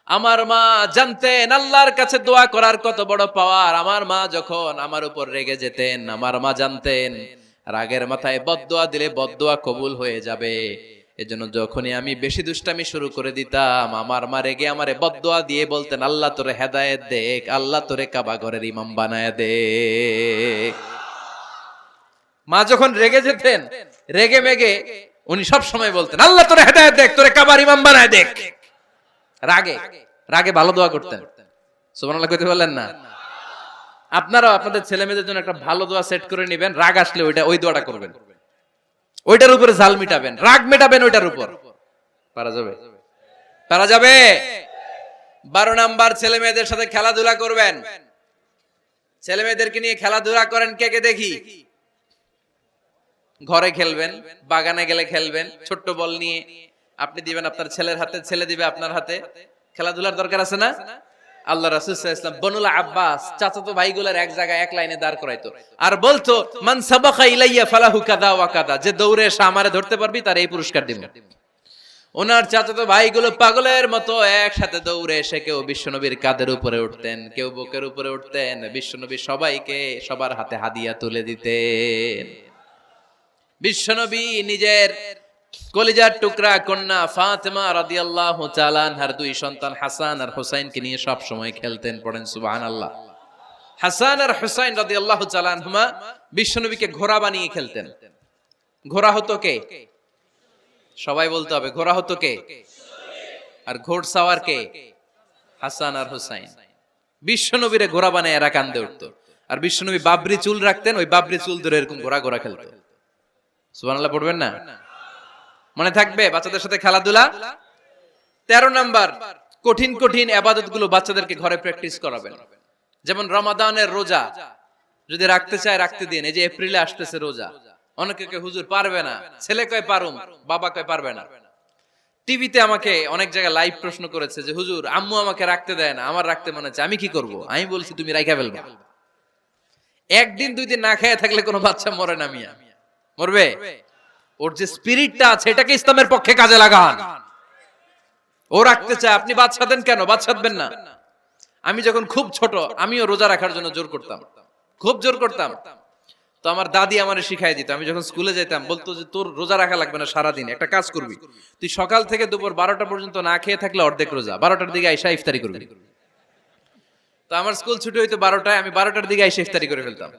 আমার মা জানতেন আল্লাহর কাছে দোয়া করার কত বড় পাওয়ার। আমার মা যখন আমার উপর রেগে যেতেন, আমার মা জানতেন রাগের মাথায় বদদোয়া দিলে বদদোয়া কবুল হয়ে যাবে। এজন্য যখনই আমি বেশি দুষ্টামি শুরু করে দিতাম, আমার মা রেগে আমারে বদদোয়া দিয়ে বলতেন, আল্লাহ তোরে হেদায়েত দেখ, আল্লাহ তোরে কাবা ঘরের ইমাম বানায় দে। মা যখন রেগে যেতেন, রেগে মেগে উনি সব সময় বলতেন, আল্লাহ তোরে হেদায়েত দেখ, তোরে কাবার ইমাম বানায় দেখ। রাগে রাগে ভালো দোয়া করতেন। সুবহানাল্লাহ কইতে বললেন না? আপনারাও আপনাদের ছেলে মেয়েদের জন্য একটা ভালো দোয়া সেট করে নেবেন। রাগ আসলে ওই দোয়াটা করবেন, ওইটার উপরে ঝাল মিটাবেন, রাগ মেটাবেন ওইটার উপর। পারা যাবে? পারা যাবে? 12 নাম্বার, ছেলে মেয়েদের সাথে খেলাধুলা করবেন। ছেলে মেয়েদেরকে নিয়ে খেলাধুলা করেন, কে কে দেখি। ঘরে খেলবেন, বাগানে গেলে খেলবেন, ছোট্ট বল নিয়ে আপনি দিবেন আপনার ছেলের হাতে, ছেলে দিবে আপনার হাতে। খেলাধুলার দরকার আছে না? আল্লাহ রাসূল সাল্লাল্লাহু আলাইহি ওয়াসাল্লাম বনুল আব্বাস চাচাতো ভাইগুলোর এক জায়গায় এক লাইনে দাঁড় করাইতো আর বলতো, মান সাবাকা ইলাইয়া ফালাহু কাদা ওয়া কাদা, যে দৌড়ে এসে আমারে ধরতে পারবি তার এই পুরস্কার দিব। ওনার চাচাতো ভাইগুলো পাগলের মতো একসাথে দৌড়ে এসে কেউ বিশ্বনবীর কাঁধের উপরে উঠতেন, কেউ বুকের উপরে উঠতেন। বিশ্বনবী সবাইকে সবার হাতে হাদিয়া তুলে দিতেন। বিশ্বনবী নিজের কলিজার টুকরা কন্যা ফাতেমা রাদিয়াল্লাহু তাআলা আনহার 2 সন্তান হাসান আর হুসাইনকে নিয়ে সব সময় খেলতেন। পড়েন সুবহানাল্লাহ। হাসান আর হুসাইন রাদিয়াল্লাহু তাআলা আনহুমা বিশ্বনবীকে ঘোড়া বানিয়ে খেলতেন। ঘোড়া হতো কে? সবাই বলতে হবে, ঘোড়া হতো কে? আর ঘোড়সাওয়ার কে? হাসান আর হুসাইন। বিশ্বনবীরে ঘোড়া বানায় এরা কান্দে উঠতো। আর বিশ্বনবী বাবরি চুল রাখতেন, ওই বাবরি চুল ধরে এরকম ঘোড়া ঘোড়া খেলতো। সুবহানাল্লাহ পড়বেন না? মনে থাকবে বাচ্চাদের সাথে খেলাধুলা। 13 নাম্বার, কঠিন কঠিন ইবাদত গুলো বাচ্চাদেরকে ঘরে প্র্যাকটিস করাবেন। যেমন রমাদানের রোজা যদি রাখতে চায় রাখতে দিন। এই যে এপ্রিলে আসতেছে রোজা, অনেকে কয় হুজুর পারবে না, ছেলে কয় পারুম, বাবা কয় পারবে না। টিভিতে আমাকে অনেক জায়গায় লাইভ প্রশ্ন করেছে যে হুজুর আম্মু আমাকে রাখতে দেয় না, আমার রাখতে মনে হচ্ছে, আমি কি করব? আমি বলছি তুমি রাইখা ফেলবা। একদিন দুই দিন না খেয়ে থাকলে কোনো বাচ্চা মরে না মিয়া, মরবে? ওর যে স্পিরিটটা আছে এটাকে ইসলামের পক্ষে কাজে লাগান। ও রাখতে চায়, আপনি বাচ্চা দেন কেন? বাচ্চা দেবেন না। আমি যখন খুব ছোট আমিও রোজা রাখার জন্য জোর করতাম, খুব জোর করতাম। তো আমার দাদি আমারে শিখাই দিত। আমি যখন স্কুলে যেতাম বলতো যে তোর রোজা রাখা লাগবে না, সারাদিন একটা কাজ করবি, তুই সকাল থেকে দুপুর 12টা পর্যন্ত না খেয়ে থাকলে অর্ধেক রোজা, 12টার দিকে আইসা ইফতারি করবি। তো আমার স্কুল ছুটি হইতো 12টায়, আমি 12টার দিকে আইসা ইফতারি করে ফেলতাম।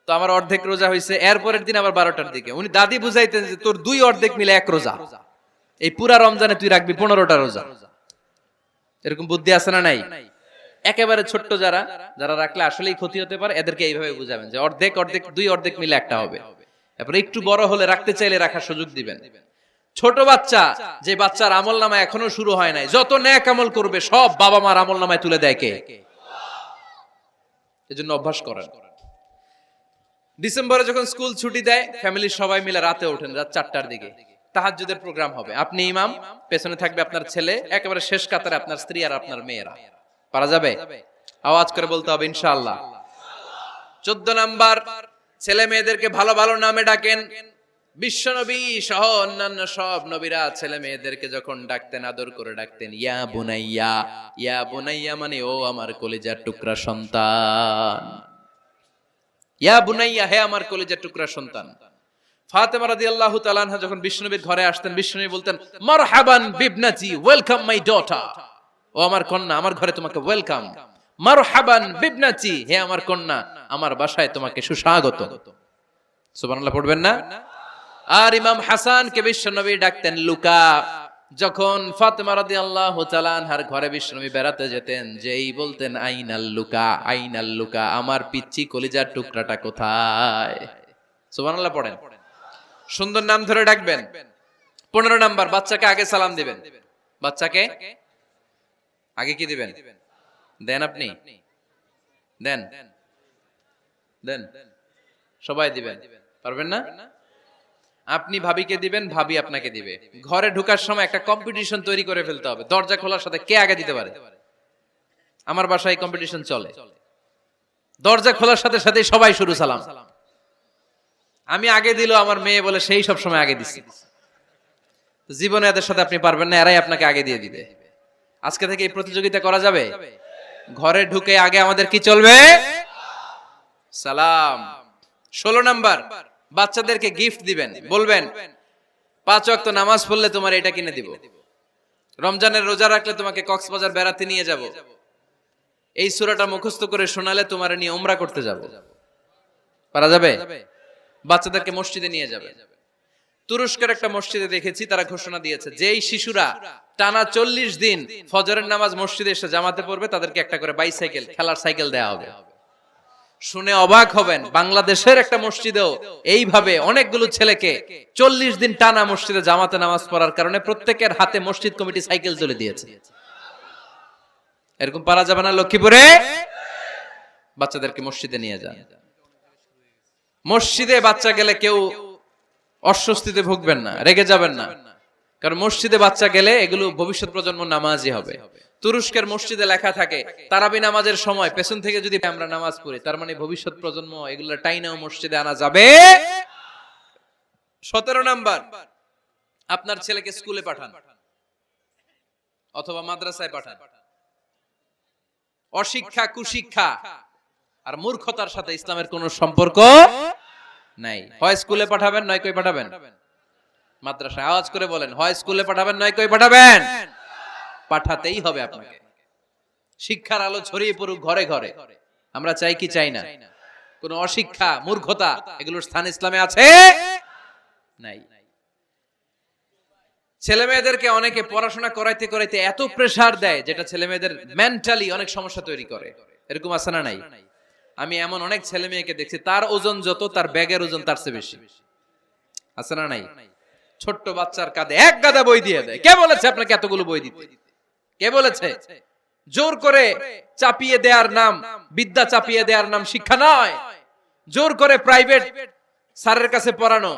তো আমার অর্ধেক রোজা হয়েছে। এরপরের দিন আবার 12টার দিকে উনি দাদি বুঝাইতেন যে তোর দুই অর্ধেক মিলে এক রোজা, এই পুরা রমজানে তুই রাখবি 15টা রোজা। এরকম বুদ্ধি আছে না নাই? একেবারে ছোট্ট যারা যারা রাখলে আসলেই ক্ষতি হতে পারে, এদেরকে এইভাবে বুঝাবেন যে অর্ধেক অর্ধেক, দুই অর্ধেক মিলে একটা হবে। এরপর একটু বড় হলে রাখতে চাইলে রাখার সুযোগ দিবেন। ছোট বাচ্চা, যে বাচ্চার আমল নামা এখনো শুরু হয় নাই, যত নেক আমল করবে সব বাবা মার আমল নামায় তুলে দেয় কে? এজন্য অভ্যাস করেন। ডিসেম্বরে যখন স্কুল ছুটি দেয় ফ্যামিলির সবাই মিলে রাতে ওঠেন, রাত 4টার দিকে তাহাজ্জুদের প্রোগ্রাম হবে। আপনি ইমাম, পেছনে থাকবে আপনার ছেলে, একেবারে শেষ কাতারে আপনার স্ত্রী আর আপনার মেয়েরা। পারা যাবে? আওয়াজ করে বলতে হবে ইনশাআল্লাহ। 14 নাম্বার, ছেলে মেয়েদেরকে ভালো ভালো নামে ডাকেন। বিশ্বনবী সহ অন্যান্য সব নবীরা ছেলে মেয়েদেরকে যখন ডাকতেন আদর করে ডাকতেন ইয়া বুনাইয়া। ইয়া বুনাইয়া মানে ও আমার কলিজার টুকরা সন্তান। ইয়া বুনাইয়া, হে আমার কলিজার টুকরা সন্তান। ফাতেমা রাদিয়াল্লাহু তাআলা আনহা যখন বিশ্বনবীর ঘরে আসতেন, বিশ্বনবী বলতেন মারহাবান বিবনাতি, ওয়েলকাম মাই ডটার। ও আমার কন্যা, আমার ঘরে তোমাকে ওয়েলকাম। মারহাবান বিবনাতি, হে আমার কন্যা, আমার বাসায় তোমাকে সুস্বাগত। সুবহানাল্লাহ পড়বেন না? আর ইমাম হাসানকে বিশ্বনবী ডাকতেন লুকা। যখন ফাতেমা রাদিয়াল্লাহু তাআলা আনহার ঘরে বিশ্বনবী বেড়াতে যেতেন, যেই বলতেন আইনাল লুকা, আইনাল লুকা, আমার পিচ্চি কলিজার টুকরাটা কোথায়? সুবহানাল্লাহ পড়েন। সুন্দর নাম ধরে ডাকবেন। 15 নাম্বার, বাচ্চাকে আগে সালাম দিবেন। বাচ্চাকে আগে কি দিবেন? দেন আপনি? দেন দেন সবাই দিবেন, পারবেন না? আপনি ভাবিকে দিবেন, ভাবি আপনাকে দিবে। ঘরে ঢোকার সময় একটা কম্পিটিশন তৈরি করে ফেলতে হবে, দরজা খোলার সাথে কে আগে দিতে পারে। আমার বাসায় কম্পিটিশন চলে, দরজা খোলার সাথে সাথে সবাই শুরু সালাম। আমি আগে দিল আমার মেয়ে বলে সেই সব সময় আগে দিছি। জীবনে এদের সাথে আপনি পারবেন না, এরাই আপনাকে আগে দিয়ে দিবে। আজকে থেকে এই প্রতিযোগিতা করা যাবে। ঘরে ঢুকে আগে আমাদের কি চলবে? সালাম। 16 নাম্বার, বাচ্চাদেরকে গিফট দিবেন। বলবেন 5 ওয়াক্ত নামাজ পড়লে তোমার এটা কিনে দিব, রমজানের রোজা রাখলে তোমাকে কক্সবাজার বেড়াতে নিয়ে যাব, এই সূরাটা মুখস্থ করে শোনালে তোমার নিয়ে উমরা করতে যাব। পারা যাবে? বাচ্চাদেরকে মসজিদে নিয়ে যাবে। তুরস্কের একটা মসজিদে দেখেছি তারা ঘোষণা দিয়েছে যেই শিশুরা টানা 40 দিন ফজরের নামাজ মসজিদে এসে জামাতে পড়বে তাদেরকে একটা করে বাইসাইকেল, খেলার সাইকেল দেয়া হবে। শুনে অবাক হবেন, বাংলাদেশের একটা মসজিদেও এইভাবে অনেকগুলো ছেলেকে 40 দিন টানা মসজিদে জামাতে নামাজ পড়ার কারণে প্রত্যেকের হাতে মসজিদ কমিটি সাইকেল তুলে দিয়েছে। এরকম পারা যাবে না? লক্ষ্মীপুরে বাচ্চাদেরকে মসজিদে নিয়ে যান। মসজিদে বাচ্চা গেলে কেউ অস্বস্তিতে ভুগবেন না, রেগে যাবেন না, কারণ মসজিদে বাচ্চা গেলে এগুলো ভবিষ্যৎ প্রজন্ম নামাজি হবে। তুরস্কের মসজিদে লেখা থাকে তারাবি নামাজের সময় পেছন থেকে যদি আমরা নামাজ পড়ি, তার মানে ভবিষ্যৎ প্রজন্ম এগুলো টাইনাও মসজিদে আনা যাবে। 17 নাম্বার, আপনার ছেলেকে স্কুলে পাঠান অথবা মাদ্রাসায় পাঠান। অশিক্ষা, কুশিক্ষা আর মূর্খতার সাথে ইসলামের কোনো সম্পর্ক নাই। হয় স্কুলে পাঠাবেন, নয় কই পাঠাবেন মাদ্রাসায়। আওয়াজ করে বলেন, হয় স্কুলে পাঠাবেন, নয় কই পাঠাবেন। পাঠাতেই হবে আপনাকে। শিক্ষার আলো ছড়িয়ে পড়ুক ঘরে ঘরে, আমরা চাই কি চাই না? কোন অশিক্ষা, মূর্খতা এগুলোর স্থান ইসলামে আছে নাই। ছেলে মেয়েদেরকে অনেকে পড়াশোনা করাইতে করাইতে এত প্রেসার দেয় যেটা ছেলে মেয়েদের মেন্টালি অনেক সমস্যা তৈরি করে। এরকম আছে না নাই? আমি এমন অনেক ছেলে মেয়েকে দেখছি তার ওজন যত তার ব্যাগের ওজন তার চেয়ে বেশি। আছে না নাই? ছোট্ট বাচ্চার কাঁধে এক গাদা বই দিয়ে দেয়। কে বলেছে আপনাকে এতগুলো বই দিতে? কে বলেছে? জোর করে চাপিয়ে দেওয়ার নাম বিদ্যা, চাপিয়ে দেওয়ার নাম শিক্ষা নয়। জোর করে প্রাইভেট স্যারের কাছে পড়ানো,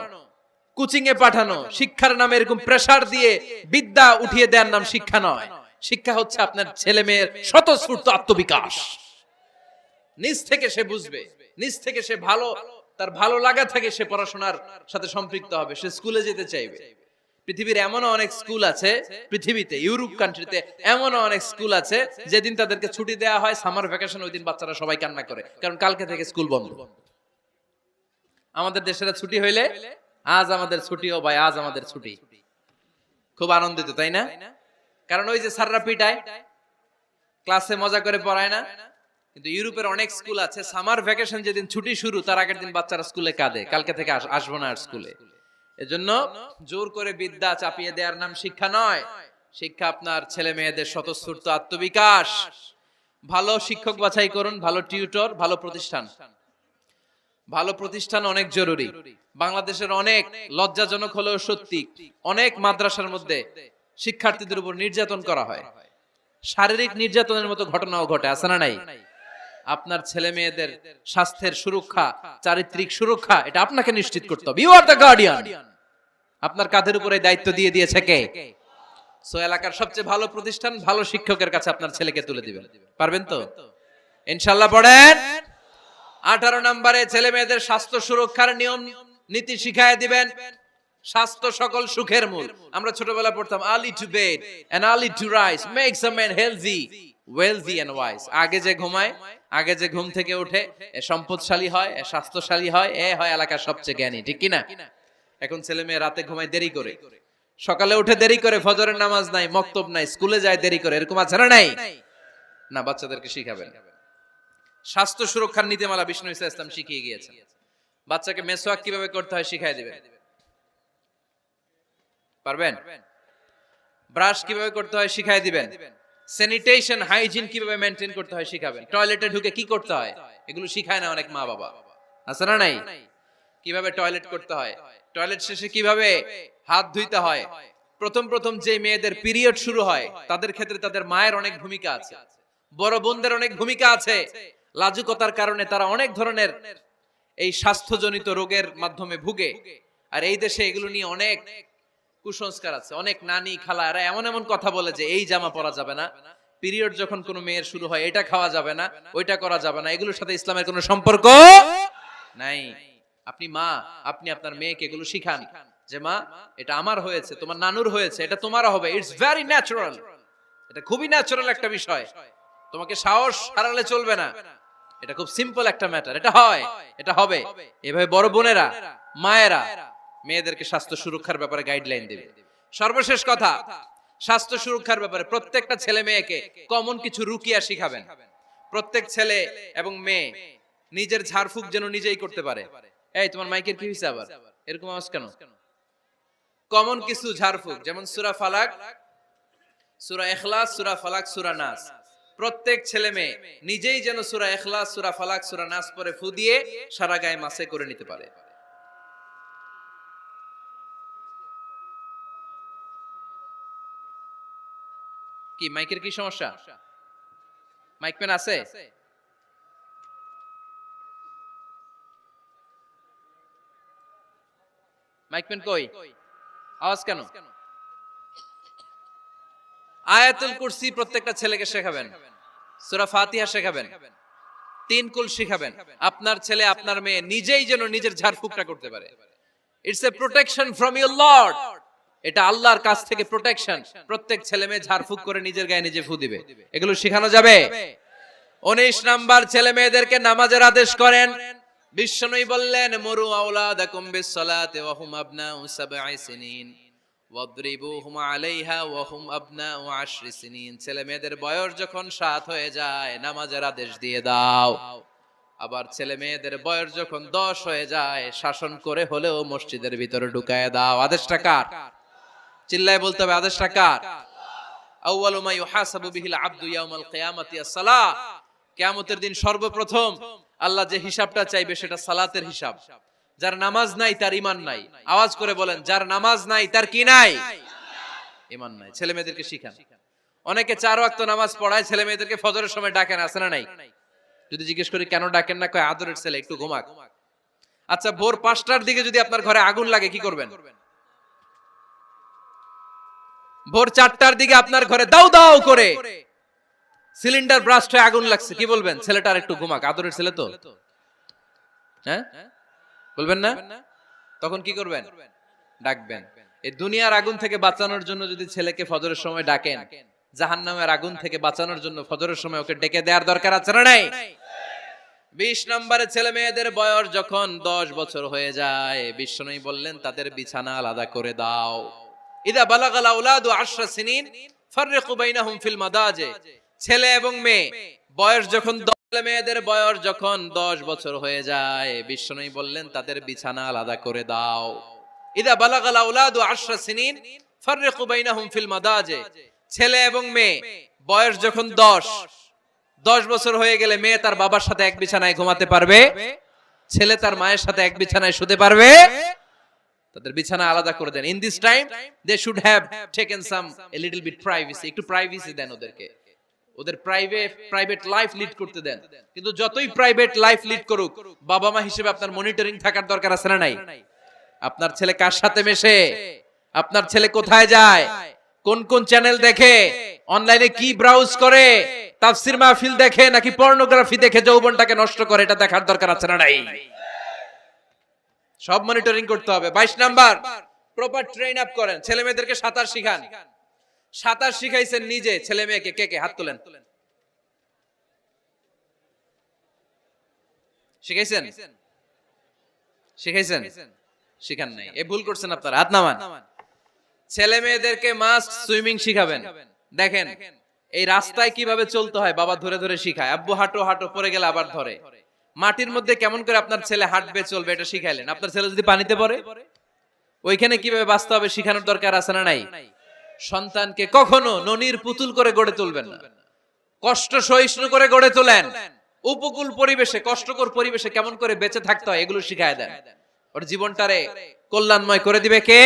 কোচিং এ পাঠানো, শিক্ষার নামে এরকম প্রেসার দিয়ে বিদ্যা উঠিয়ে দেওয়ার নাম শিক্ষা নয়। শিক্ষা হচ্ছে আপনার ছেলে মেয়ের স্বতঃস্ফূর্ত আত্মবিকাশ। নিজ থেকে সে বুঝবে, নিজ থেকে সে তার ভালো লাগা থেকে সে পড়াশোনার সাথে সম্পৃক্ত হবে, সে স্কুলে যেতে চাইবে। পৃথিবীর এমন অনেক স্কুল আছে, পৃথিবীতে ইউরোপ কান্ট্রিতে এমন অনেক স্কুল আছে যেদিন তাদেরকে ছুটি দেওয়া হয় সামার ভ্যাকেশন, ওই দিন বাচ্চারা সবাই কান্না করে, কারণ কালকে থেকে স্কুল বন্ধ। আমাদের দেশের ছুটি হইলে আজ আমাদের ছুটি, ও ভাই আজ আমাদের ছুটি, খুব আনন্দিত, তাই না? কারণ ওই যে স্যাররা পিটায়, ক্লাসে মজা করে পড়ায় না। কিন্তু ইউরোপের অনেক স্কুল আছে সামার ভ্যাকেশন যেদিন ছুটি শুরু তার আগের দিন বাচ্চারা স্কুলে কাঁদে, কালকে থেকে আসবো না আর স্কুলে। এজন্য জোর করে বিদ্যা চাপিয়ে দেওয়ার নাম শিক্ষা নয়। শিক্ষা আপনার ছেলে মেয়েদের স্বতঃস্ফূর্ত আত্মবিকাশ। ভালো শিক্ষক বাছাই করুন, ভালো টিউটর, ভালো প্রতিষ্ঠান। ভালো প্রতিষ্ঠান অনেক জরুরি। বাংলাদেশের অনেক লজ্জাজনক হলেও সত্যি, অনেক মাদ্রাসার মধ্যে শিক্ষার্থীদের উপর নির্যাতন করা হয়, শারীরিক নির্যাতনের মতো ঘটনাও ঘটে। আছে না নাই? আপনার ছেলে মেয়েদের স্বাস্থ্যের সুরক্ষা, চারিত্রিক সুরক্ষা, এটা আপনাকে নিশ্চিত করতে হবে। You are the guardian. আপনার কাঁধের উপরে দায়িত্ব দিয়ে দিয়েছে কে? সো এলাকার সবচেয়ে ভালো প্রতিষ্ঠান, ভালো শিক্ষকের কাছে আপনার ছেলেকে তুলে দিবেন। পারবেন তো? ইনশাআল্লাহ। পড়েন। 18 নম্বরে ছেলে মেয়েদের স্বাস্থ্য সুরক্ষার নিয়ম নীতি শিখায় দিবেন। স্বাস্থ্য সকল সুখের মূল। আমরা ছোটবেলা পড়তাম early to bed and early to rise makes a man healthy, wealthy and wise. আগে যে ঘুমায়, আগে যে ঘুম থেকে ওঠে, এ সম্পদশালী হয়, এ স্বাস্থ্যশালী হয়, এ হয় এলাকার সবচেয়ে জ্ঞানী। ঠিক কি না? এখন ছেলে মেয়ে রাতে ঘুমায় দেরি করে, সকালে উঠে দেরি করে, ফজরের নামাজ নাই, মক্তব নাই, স্কুলে যায় দেরি করে। এরকম আছে না নাই? না, বাচ্চাদেরকে শিখাবেন। স্বাস্থ্য সুরক্ষার নীতিমালা বিষ্ণু ইসা ইসলাম শিখিয়ে গিয়েছেন। বাচ্চাকে মেসওয়াক কিভাবে করতে হয় শিখাই দিবেন। পারবেন? ব্রাশ কিভাবে করতে হয় শিখাই দিবেন। স্যানিটেশন, হাইজিন কিভাবে মেইনটেইন করতে হয় শিখাবেন। টয়লেটে ঢুকে কি করতে হয় এগুলো শিখায় না অনেক মা বাবা। আছে না নাই? কিভাবে টয়লেট করতে হয়, টয়লেট শেষে কিভাবে হাত ধুইতে হয়। প্রথম যে মেয়েদের পিরিয়ড শুরু হয় তাদের ক্ষেত্রে তাদের মায়ের অনেক ভূমিকা আছে, বড় বোনদের অনেক ভূমিকা আছে। লাজুকতার কারণে তারা অনেক ধরনের এই স্বাস্থ্যজনিত রোগের মাধ্যমে ভুগে। আর এই দেশে এগুলো নিয়ে অনেক কুসংস্কার আছে। অনেক নানি খালা এরা এমন এমন কথা বলে যে এই জামা পরা যাবে না, পিরিয়ড যখন কোনো মেয়ের শুরু হয় এটা খাওয়া যাবে না, ওইটা করা যাবে না। এগুলোর সাথে ইসলামের কোনো সম্পর্ক নাই। আপনি মা, আপনি আপনার মেয়েকে এগুলো শিখান যে মা এটা আমার হয়েছে, তোমার নানুর হয়েছে, এটা তোমারও হবে। It's very natural. এটা খুবই ন্যাচারাল একটা বিষয়। তোমাকে সাহস হারালে চলবে না। এটা খুব সিম্পল একটা ম্যাটার। এটা হয়, এটা হবে। এভাবে বড় বোনেরা, মায়েরা মেয়েদেরকে স্বাস্থ্য সুরক্ষার ব্যাপারে গাইডলাইন দেবে। সর্বশেষ কথা, স্বাস্থ্য সুরক্ষার ব্যাপারে প্রত্যেকটা ছেলে মেয়েকে কমন কিছু রুকিয়া শিখাবেন। প্রত্যেক ছেলে এবং মেয়ে নিজের ঝাড়ফুঁক যেন নিজেই করতে পারে। এই তোমার মাইকের কি হইছে আবার? এরকম আওয়াজ কেন? কমন কিছু ঝাড়ফুঁক, যেমন সূরা ফালাক, সূরা ইখলাস, সূরা ফালাক, সূরা নাস। প্রত্যেক ছেলে মেয়ে নিজেই যেন সূরা ইখলাস, সূরা ফালাক, সূরা নাস পরে ফু দিয়ে সারা গায়ে মাসে করে নিতে পারে। কি মাইকের কি সমস্যা? মাইক পেন আছে? মাইক পেন কই? আওয়াজ কেন? আয়াতুল কুরসি প্রত্যেকটা ছেলেকে শেখাবেন, সূরা ফাতিহা শেখাবেন, 3 কুল শেখাবেন। আপনার ছেলে আপনার মেয়ে নিজেই যেন নিজের ঝাড়ফুঁকটা করতে পারে। It's a protection from your Lord. এটা আল্লাহর কাছ থেকে প্রোটেকশন। প্রত্যেক ছেলে মেয়ে ঝাড়ফুঁক করে নিজের গায়ে নিজে ফু দিবে। এগুলো শেখানো যাবে। 19 নাম্বার, ছেলে মেয়েদেরকে নামাজের আদেশ করেন। বিশ্বনবী বললেন মুরু আওলাদাকুম বিসসালাতি ওয়া হুম আবনাউ 7 সিনিন ওয়াদরিবুহুম আলাইহা ওয়া হুম আবনাউ 10 সিনিন। ছেলে মেয়েদের বয়স যখন 7 হয়ে যায় নামাজের আদেশ দিয়ে দাও। আবার ছেলে মেয়েদের বয়স যখন 10 হয়ে যায় শাসন করে হলেও মসজিদের ভিতরে ঢুকায় দাও। আদেশটা কার? চিল্লায় বলতে হবে আদেশটা কার? আউয়ালু মা ইউহাসাবু বিহিল আবদু ইয়াউমাল কিয়ামাতি আস-সালাহ। কিয়ামতের দিন সর্বপ্রথম আল্লাহ যে হিসাবটা চাইবে সেটা সালাতের হিসাব। যার নামাজ নাই তার ঈমান নাই। আওয়াজ করে বলেন, যার নামাজ নাই তার কি নাই? ঈমান নাই। ছেলে মেয়েদেরকে শিখান। অনেকে 4 ওয়াক্ত নামাজ পড়ায়, ছেলে মেয়েদেরকে ফজরের সময় ডাকেন, আছে না নাই? যদি জিজ্ঞেস করি কেন ডাকেন না, কয় আদরের ছেলে, একটু ঘুমাক। আচ্ছা, ভোর 5টার দিকে যদি আপনার ঘরে আগুন লাগে কি করবেন? ভোর 4টার দিকে আপনার ঘরে দাউ দাউ করে সিলিন্ডার ব্রাস্ট হয়ে আগুন লাগছে, কি বলবেন? ছেলেটার একটু ঘুমাক, আদরের ছেলে তো। হ্যাঁ, বলবেন না? তখন কি করবেন? ডাকবেন। এই দুনিয়ার আগুন থেকে বাঁচানোর জন্য যদি ছেলেকে ফজরের সময় ডাকেন, জাহান্নামের আগুন থেকে বাঁচানোর জন্য ফজরের সময় ওকে ডেকে দেওয়ার দরকার আছে না নাই? 20 নম্বরে ছেলে মেয়েদের বয়স যখন 10 বছর হয়ে যায়, বিশ্বনবী বললেন তাদের বিছানা আলাদা করে দাও। ইদা বালাগাল আওলাদু 10 সিনিন ফাররিকু বাইনাহুম ফিল মাদাজি। ছেলে এবং মেয়ে বয়স যখন, ছেলে মেয়েদের বয়স যখন 10 বছর হয়ে যায়, বিশ্বনবী বললেন তাদের বিছানা আলাদা করে দাও। ইদা বালাগাল আওলাদু 10 সিনিন ফাররিকু বাইনাহুম ফিল মাদাজি। ছেলে এবং মেয়ে বয়স যখন 10 বছর হয়ে গেলে মেয়ে তার বাবার সাথে এক বিছানায় ঘুমাতে পারবে, ছেলে তার মায়ের সাথে এক বিছানায় শুতে পারবে। তাদের বিছানা আলাদা করে দেন। In this time they should have taken some a little bit privacy. একটু প্রাইভেসি দেন ওদেরকে, ওদের প্রাইভেট লাইফ লিড করতে দেন। কিন্তু যতই প্রাইভেট লাইফ লিড করুক, বাবা মা হিসেবে আপনার মনিটরিং থাকার দরকার আছে না নাই? আপনার ছেলে কার সাথে মেশে, আপনার ছেলে কোথায় যায়, কোন কোন চ্যানেল দেখে, অনলাইনে কি ব্রাউজ করে, তাফসির মাহফিল দেখে নাকি পর্নোগ্রাফি দেখে যৌবনটাকে নষ্ট করে, এটা দেখার দরকার আছে না নাই? সব মনিটরিং করতে হবে। 22 নাম্বার, প্রপার ট্রেন আপ করেন। ছেলে মেয়েদেরকে সাঁতার শিখান। সাঁতার শিখাইছেন নিজে ছেলে মেয়েকে? কে কে হাত তোলেন? শিখাইছেন? শিখাইছেন? শিখান নাই, এ ভুল করছেন আপনারা। হাত নামান। ছেলে মেয়েদেরকে মাস্ট সুইমিং শিখাবেন। দেখেন এই রাস্তায় কিভাবে চলতে হয় বাবা ধরে ধরে শিখায়। আব্বু হাঁটো হাঁটো, পড়ে গেলে আবার ধরে। মাটির মধ্যে কেমন করে আপনার ছেলে হাঁটবে চলবে এটা শিখাইলেন। আপনার ছেলে যদি পানিতে পড়ে, ওইখানে কিভাবে বাঁচতে হবে শিখানোর দরকার আছে না নাই? সন্তানকে কখনো ননির পুতুল করে গড়ে তুলবেন না, কষ্ট সহিষ্ণু করে গড়ে তোলেন। উপকূল পরিবেশে, কষ্টকর পরিবেশে কেমন করে বেঁচে থাকতে হয় এগুলো শিখায় দেন। ওর জীবনটারে কল্যাণময় করে দিবে কে?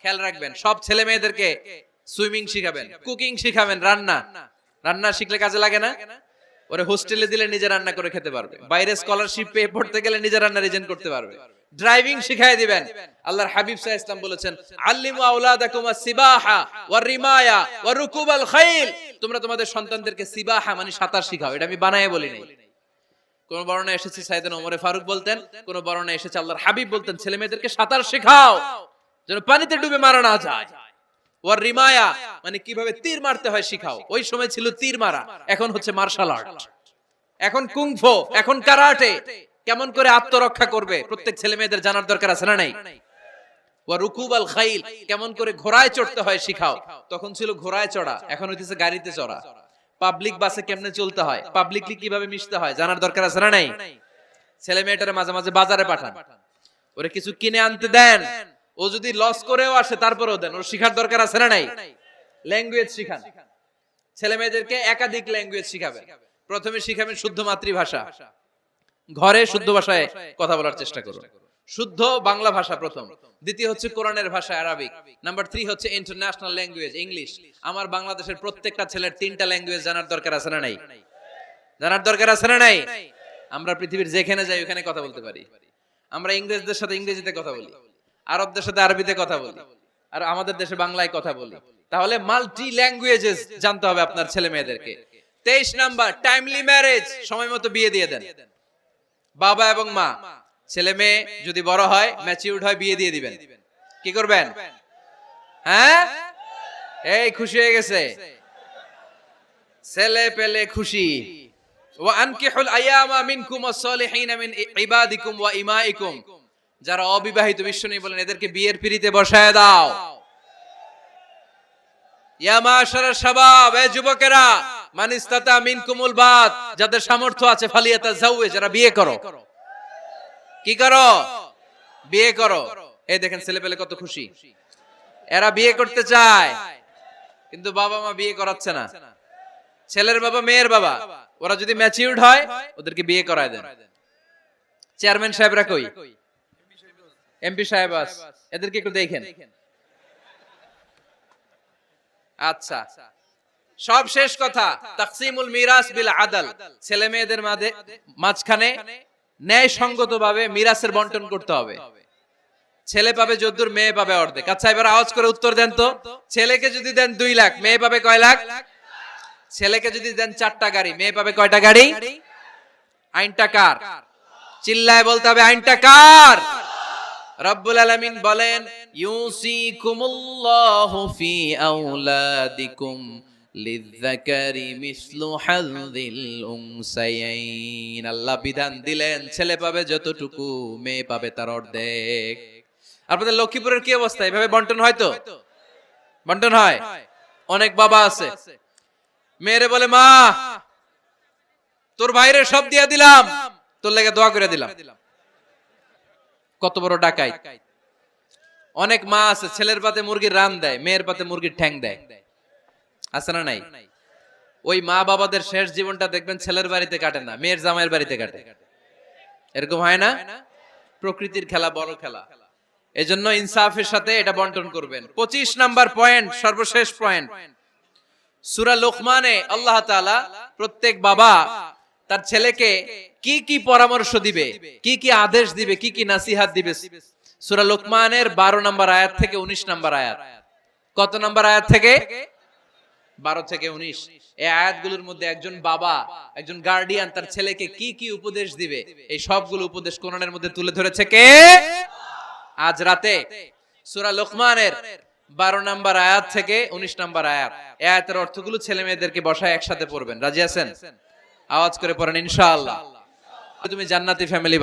খেয়াল রাখবেন। সব ছেলে মেয়েদেরকে সুইমিং শিখাবেন, কুকিং শিখাবেন, রান্না শিখলে কাজে লাগে না? ওরে হোস্টেলে দিলে নিজে রান্না করে খেতে পারবে, বাইরে স্কলারশিপ পেয়ে পড়তে গেলে নিজে রান্না রিজেন করতে পারবে। ড্রাইভিং শিখায় দিবেন। আল্লাহর হাবিব সাল্লাল্লাহু আলাইহি ওয়াসাল্লাম বলেছেন, আল্লিমু আওলাদাকুম আস-সিবাহা ওয়ার রিমায়া ওয়া রুকুবাল খাইল। তোমরা তোমাদের সন্তানদেরকে সিবাহা মানে সাঁতার শিখাও। এটা আমি বানায়ে বলি নাই। কোন বর্ণনায় এসেছে সাইয়েদনা ওমর ফারুক বলতেন, কোন বর্ণনায় এসেছে আল্লাহর হাবিব বলতেন ছেলে মেয়েদেরকে সাঁতার শেখাও যেন পানিতে ডুবে মারা না যায়। ওয়ার রিমায়া মানে কিভাবে তীর মারতে হয় শিখাও। ওই সময় ছিল তীর মারা, এখন হচ্ছে মার্শাল আর্ট, এখন কুংফু, এখন কারাটে। কেমন করে আত্মরক্ষা করবে প্রত্যেক ছেলে মেয়েদের জানার দরকার আছে না নাই? ওয়া রুকুবাল খাইল, কেমন করে ঘোড়ায় চড়তে হয় শিখাও। তখন ছিল ঘোড়ায় চড়া, এখন হইতেছে গাড়িতে চড়া। পাবলিক বাসে কেমনে চলতে হয়, পাবলিকলি কিভাবে মিশতে হয় জানার দরকার আছে না নাই? ছেলে মেয়েটারে মাঝে মাঝে বাজারে পাঠান, ওরে কিছু কিনে আনতে দেন। ও যদি লস করেও আসে তারপরেও দেন, ওর শিখার দরকার আছে না নাই? ল্যাঙ্গুয়েজ শিখান। ছেলে মেয়েদেরকে একাধিক ল্যাঙ্গুয়েজ শিখাবেন। প্রথমে শিখাবেন শুদ্ধ মাতৃভাষা, ঘরে শুদ্ধ ভাষায় কথা বলার চেষ্টা করুন। শুদ্ধ বাংলা ভাষা প্রথম। দ্বিতীয় হচ্ছে কোরআনের ভাষা আরবিক। নাম্বার 3 হচ্ছে ইন্টারন্যাশনাল ল্যাঙ্গুয়েজ ইংলিশ। আমার বাংলাদেশের প্রত্যেকটা ছেলের 3টা ল্যাঙ্গুয়েজ জানার দরকার আছে না নাই? জানার দরকার আছে না নাই? আমরা পৃথিবীর যেখানে যাই ওখানে কথা বলতে পারি। আমরা ইংরেজদের সাথে ইংরেজিতে কথা বলি, আরবদের সাথে আরবিতে কথা বলি, আর আমাদের দেশে বাংলায় কথা বলি। তাহলে মাল্টি ল্যাঙ্গুয়েজেস জানতে হবে আপনার ছেলে মেয়েদেরকে। 23 নাম্বার, টাইমলি ম্যারেজ, সময় মতো বিয়ে দিয়ে দেন। বাবা এবং মা, ছেলে মেয়ে যদি বড় হয়, ম্যাচিউরড হয়, বিয়ে দিয়ে দিবেন। কি করবেন? হ্যাঁ, এই খুশি হয়ে গেছে, ছেলে পেলে খুশি। ওয়া আনকিহুল আয়ামা মিনকুম ওয়াস-সালিহিনা মিন ইবাদিকুম ওয়া ইমাইকুম। যারা অবিবাহিত, বিশ্বনবী বলেন এদেরকে বিয়ের পিঁড়িতে বসায় দাও। ইয়া মাশারাশ শাবাব, এ যুবকেরা, মান ইসতাতা মিনকুমুল বাত, যাদের সামর্থ্য আছে ফালিয়াতাজাওয়াজ, যারা বিয়ে করো। কি করো? বিয়ে করো। এই দেখেন ছেলে পেলে কত খুশি, এরা বিয়ে করতে চায় কিন্তু বাবা মা বিয়ে করাচ্ছে না। ছেলের বাবা মেয়ের বাবা ওরা যদি ম্যাচিউরড হয় ওদেরকে বিয়ে করায় দেন। চেয়ারম্যান সাহেবরা কই? এমপি সাহেব আস, এদেরকে একটু দেখেন। আচ্ছা, সব শেষ কথা, তাকসিমুল মিরাস বিল আদল, ছেলে মেয়েদের মাঝখানে ন্যায় সঙ্গতভাবে মিরাসের বন্টন করতে হবে। ছেলে পাবে যদ্দুর, মেয়ে পাবে অর্ধেক। আচ্ছা এবার আওয়াজ করে উত্তর দেন তো, ছেলেকে যদি দেন 2 লাখ, মেয়ে পাবে কয় লাখ? ছেলেকে যদি দেন 4টা গাড়ি, মেয়ে পাবে কয়টা গাড়ি? আইনটা কার? চিল্লায় বলতে হবে, আইনটা কার? রব্বুল আলামিন বলেন, ইউসিকুমুল্লাহু ফি আওলাদিকুম লিযযাকারি মিসলু হাযযিল উনসায়াইন। আল্লাহ বিধান দিলেন ছেলে পাবে যতটুকু, মেয়ে পাবে তার অর্ধেক। আপনাদের লক্ষ্মীপুরের কি অবস্থা? এভাবে বন্টন হয় তো? বন্টন হয়? অনেক বাবা আছে মেয়েরে বলে, মা তোর ভাইরে সব দিয়া দিলাম, তোর লেগে দোয়া করে দিলাম। কত বড় ডাকাই! অনেক মা আছে ছেলের পাতে মুরগির রান দেয়, মেয়ের পাতে মুরগির ঠ্যাং দেয়। আছে না নাই? ওই মা বাবাদের শেষ জীবনটা দেখবেন ছেলের বাড়িতে কাটে না, মেয়ের জামাইয়ের বাড়িতে কাটে। এরকম হয় না? প্রকৃতির খেলা বড় খেলা। এজন্য ইনসাফের সাথে এটা বন্টন করবেন। 25 নাম্বার পয়েন্ট, সর্বশেষ পয়েন্ট, সূরা লোকমানে আল্লাহ তাআলা প্রত্যেক বাবা তার ছেলেকে কি কি পরামর্শ দিবে, কি কি আদেশ দিবে, কি কি নাসিহাত দিবে, সূরা লোকমানের 12 নম্বর আয়াত থেকে 19 নম্বর আয়াত। কত নম্বর আয়াত থেকে? 12 থেকে 19। এই আয়াতগুলোর মধ্যে একজন বাবা, একজন গার্ডিয়ান তার ছেলেকে কি কি উপদেশ দিবে, এই সবগুলো উপদেশ কোরআনের মধ্যে তুলে ধরেছে কে? আজ রাতে সূরা লোকমানের 12 নম্বর আয়াত থেকে 19 নম্বর আয়াত, এই আয়াতের অর্থগুলো ছেলে মেয়েদেরকে বসায় একসাথে পড়বেন। রাজি আছেন? আওয়াজ করে পড়েন ইনশাআল্লাহ। তুমি জান্নাতি ফ্যামিলি।